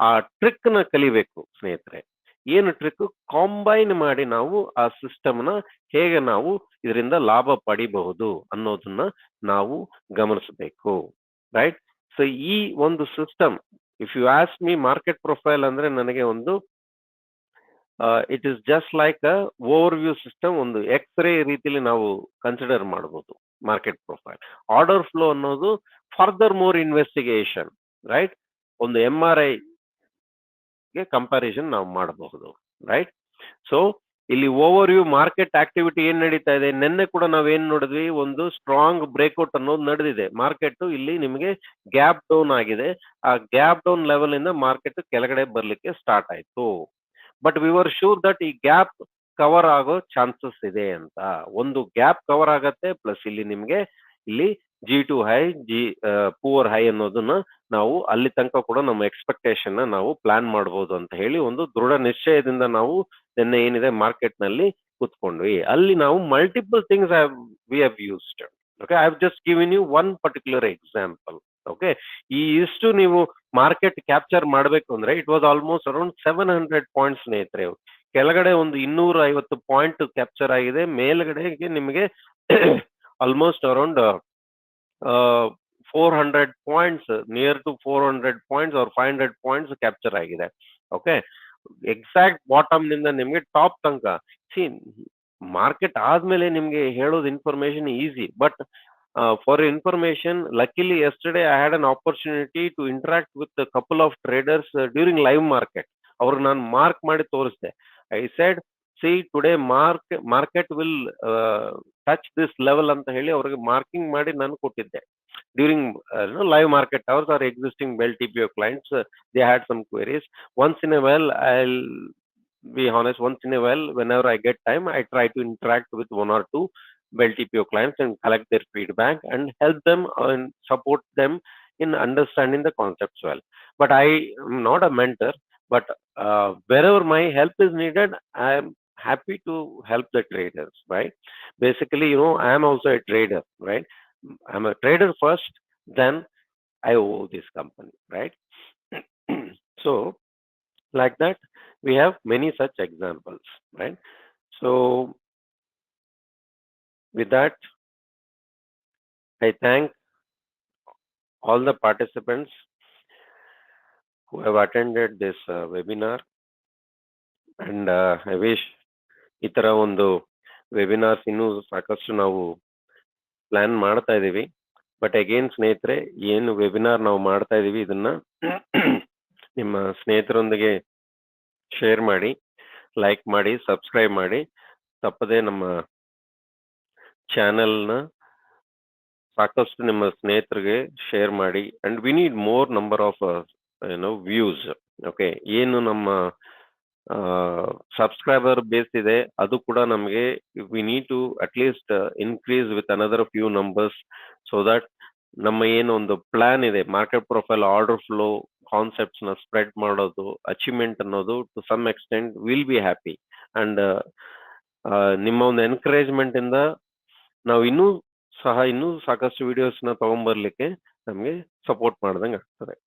ಆ ಟ್ರಿಕ್ ನ ಕಲಿಬೇಕು ಸ್ನೇಹಿತರೆ. ಏನು ಟ್ರಿಕ್? ಕಾಂಬೈನ್ ಮಾಡಿ ನಾವು ಆ ಸಿಸ್ಟಮ್ ನ ಹೇಗೆ ನಾವು ಇದರಿಂದ ಲಾಭ ಪಡಿಬಹುದು ಅನ್ನೋದನ್ನ ನಾವು ಗಮನಿಸಬೇಕು, ರೈಟ್? ಸೊ ಈ ಒಂದು system, if you ask me, market profile ಅಂದ್ರೆ ನನಗೆ ಒಂದು it is just like a overview system. ಒಂದು ಎಕ್ಸ್ರೇ ರೀತಿಯಲ್ಲಿ ನಾವು ಕನ್ಸಿಡರ್ ಮಾಡಬಹುದು ಮಾರ್ಕೆಟ್ ಪ್ರೊಫೈಲ್. ಆರ್ಡರ್ ಫ್ಲೋ ಅನ್ನೋದು ಫರ್ದರ್ ಮೋರ್ ಇನ್ವೆಸ್ಟಿಗೇಷನ್, ರೈಟ್? ಒಂದು MRI ಕಂಪ್ಯಾರಿಸನ್ ನಾವು ಮಾಡಬಹುದು, ರೈಟ್? ಸೊ ಇಲ್ಲಿ ಓವರ್ ವ್ಯೂ ಮಾರ್ಕೆಟ್ ಆಕ್ಟಿವಿಟಿ ಏನ್ ನಡೀತಾ ಇದೆ, ನಿನ್ನೆ ಕೂಡ ನಾವೇನ್ ನೋಡಿದ್ವಿ, ಒಂದು ಸ್ಟ್ರಾಂಗ್ ಬ್ರೇಕ್ಔಟ್ ಅನ್ನೋದು ನಡೆದಿದೆ. ಮಾರ್ಕೆಟ್ ಇಲ್ಲಿ ನಿಮಗೆ ಗ್ಯಾಪ್ ಡೌನ್ ಆಗಿದೆ. ಆ ಗ್ಯಾಪ್ ಡೌನ್ ಲೆವೆಲ್ ಇಂದ ಮಾರ್ಕೆಟ್ ಕೆಳಗಡೆ ಬರ್ಲಿಕ್ಕೆ ಸ್ಟಾರ್ಟ್ ಆಯ್ತು. But we were sure that ಈ ಗ್ಯಾಪ್ ಕವರ್ ಆಗೋ ಚಾನ್ಸಸ್ ಇದೆ ಅಂತ. ಒಂದು ಗ್ಯಾಪ್ ಕವರ್ ಆಗತ್ತೆ, ಪ್ಲಸ್ ಇಲ್ಲಿ ನಿಮ್ಗೆ ಇಲ್ಲಿ G2 ಹೈ, ಪೂವರ್ ಹೈ ಅನ್ನೋದನ್ನ ನಾವು ಅಲ್ಲಿ ತನಕ ಕೂಡ ನಮ್ಮ ಎಕ್ಸ್ಪೆಕ್ಟೇಷನ್ ನಾವು ಪ್ಲಾನ್ ಮಾಡಬಹುದು ಅಂತ ಹೇಳಿ ಒಂದು ದೃಢ ನಿಶ್ಚಯದಿಂದ ನಾವು ನಿನ್ನೆ ಏನಿದೆ ಮಾರ್ಕೆಟ್ ನಲ್ಲಿ ಕುತ್ಕೊಂಡ್ವಿ. ಅಲ್ಲಿ ನಾವು multiple things we have used. Okay, I have just given you one particular example. Okay, ಈ ಇಷ್ಟು ನೀವು ಮಾರ್ಕೆಟ್ ಕ್ಯಾಪ್ಚರ್ ಮಾಡಬೇಕು ಅಂದ್ರೆ it was almost around 700 points ಸ್ನೇಹಿತರೆ. ಕೆಳಗಡೆ ಒಂದು 250 ಪಾಯಿಂಟ್ ಕ್ಯಾಪ್ಚರ್ ಆಗಿದೆ, ಮೇಲ್ಗಡೆಗೆ ನಿಮಗೆ almost around 400 points, near to 400 points or 500 points capture ಆಗಿದೆ. ಓಕೆ, ಎಕ್ಸಾಕ್ಟ್ ಬಾಟಮ್ ನಿಂದ ನಿಮ್ಗೆ ಟಾಪ್ ತನಕ. ಸಿ, ಮಾರ್ಕೆಟ್ ಆದ್ಮೇಲೆ ನಿಮ್ಗೆ ಹೇಳೋದು information easy, but for information, luckily yesterday I had an opportunity to interact with couple of traders during live market. ಅವ್ರಿಗೆ ನಾನು mark ಮಾಡಿ ತೋರಿಸ್ದೆ. I said, see today market will touch this level ಅಂತ ಹೇಳಿ ಅವ್ರಿಗೆ ಮಾರ್ಕಿಂಗ್ ಮಾಡಿ ನಾನು ಕೊಟ್ಟಿದ್ದೆ. During live market hours or existing Bell TPO clients, they had some queries. Once in a while, I'll be honest, once in a while, whenever I get time, I try to interact with one or two Bell TPO clients and collect their feedback and help them and support them in understanding the concepts well. But I am not a mentor, but wherever my help is needed, I am happy to help the traders, right? Basically, I am also a trader, right? I'm a trader first, then I owe this company, right? So, like that, we have many such examples, right? So, with that, I thank all the participants who have attended this webinar, and I wish ಈ ತರ ಒಂದು webinars ಇನ್ನೂ ಸಾಕಷ್ಟು ನಾವು plan ಮಾಡ್ತಾ ಇದೀವಿ. But again ಸ್ನೇಹಿತರೆ, ಏನು ವೆಬಿನಾರ್ ನಾವು ಮಾಡ್ತಾ ಇದೀವಿ, ಇದನ್ನ ನಿಮ್ಮ ಸ್ನೇಹಿತರೊಂದಿಗೆ ಶೇರ್ ಮಾಡಿ, ಲೈಕ್ ಮಾಡಿ, ಸಬ್ಸ್ಕ್ರೈಬ್ ಮಾಡಿ. ತಪ್ಪದೆ ನಮ್ಮ ಚಾನೆಲ್ನ ಸಾಕಷ್ಟು ನಿಮ್ಮ ಸ್ನೇಹಿತರಿಗೆ ಶೇರ್ ಮಾಡಿ. And we need more number of views. Okay, ಏನು ನಮ್ಮ ಸಬ್ಸ್ಕ್ರೈಬರ್ ಬೇಸ್ ಇದೆ, ಅದು ಕೂಡ ನಮಗೆ we need to at least increase with another few numbers, so that ನಮ್ಮ ಏನು ಒಂದು ಪ್ಲಾನ್ ಇದೆ, market profile, order flow concepts ನ ಸ್ಪ್ರೆಡ್ ಮಾಡೋದು, ಅಚೀವ್ಮೆಂಟ್ ಅನ್ನೋದು to some extent will be happy. And ನಿಮ್ಮ ಒಂದು ಎನ್ಕರೇಜ್ಮೆಂಟ್ ಇಂದ ನಾವು ಇನ್ನೂ ಸಾಕಷ್ಟು ವಿಡಿಯೋಸ್ ನ ತಗೊಂಡ್ಬರ್ಲಿಕ್ಕೆ ನಮಗೆ ಸಪೋರ್ಟ್ ಮಾಡ್ದಂಗೆ ಆಗ್ತದೆ.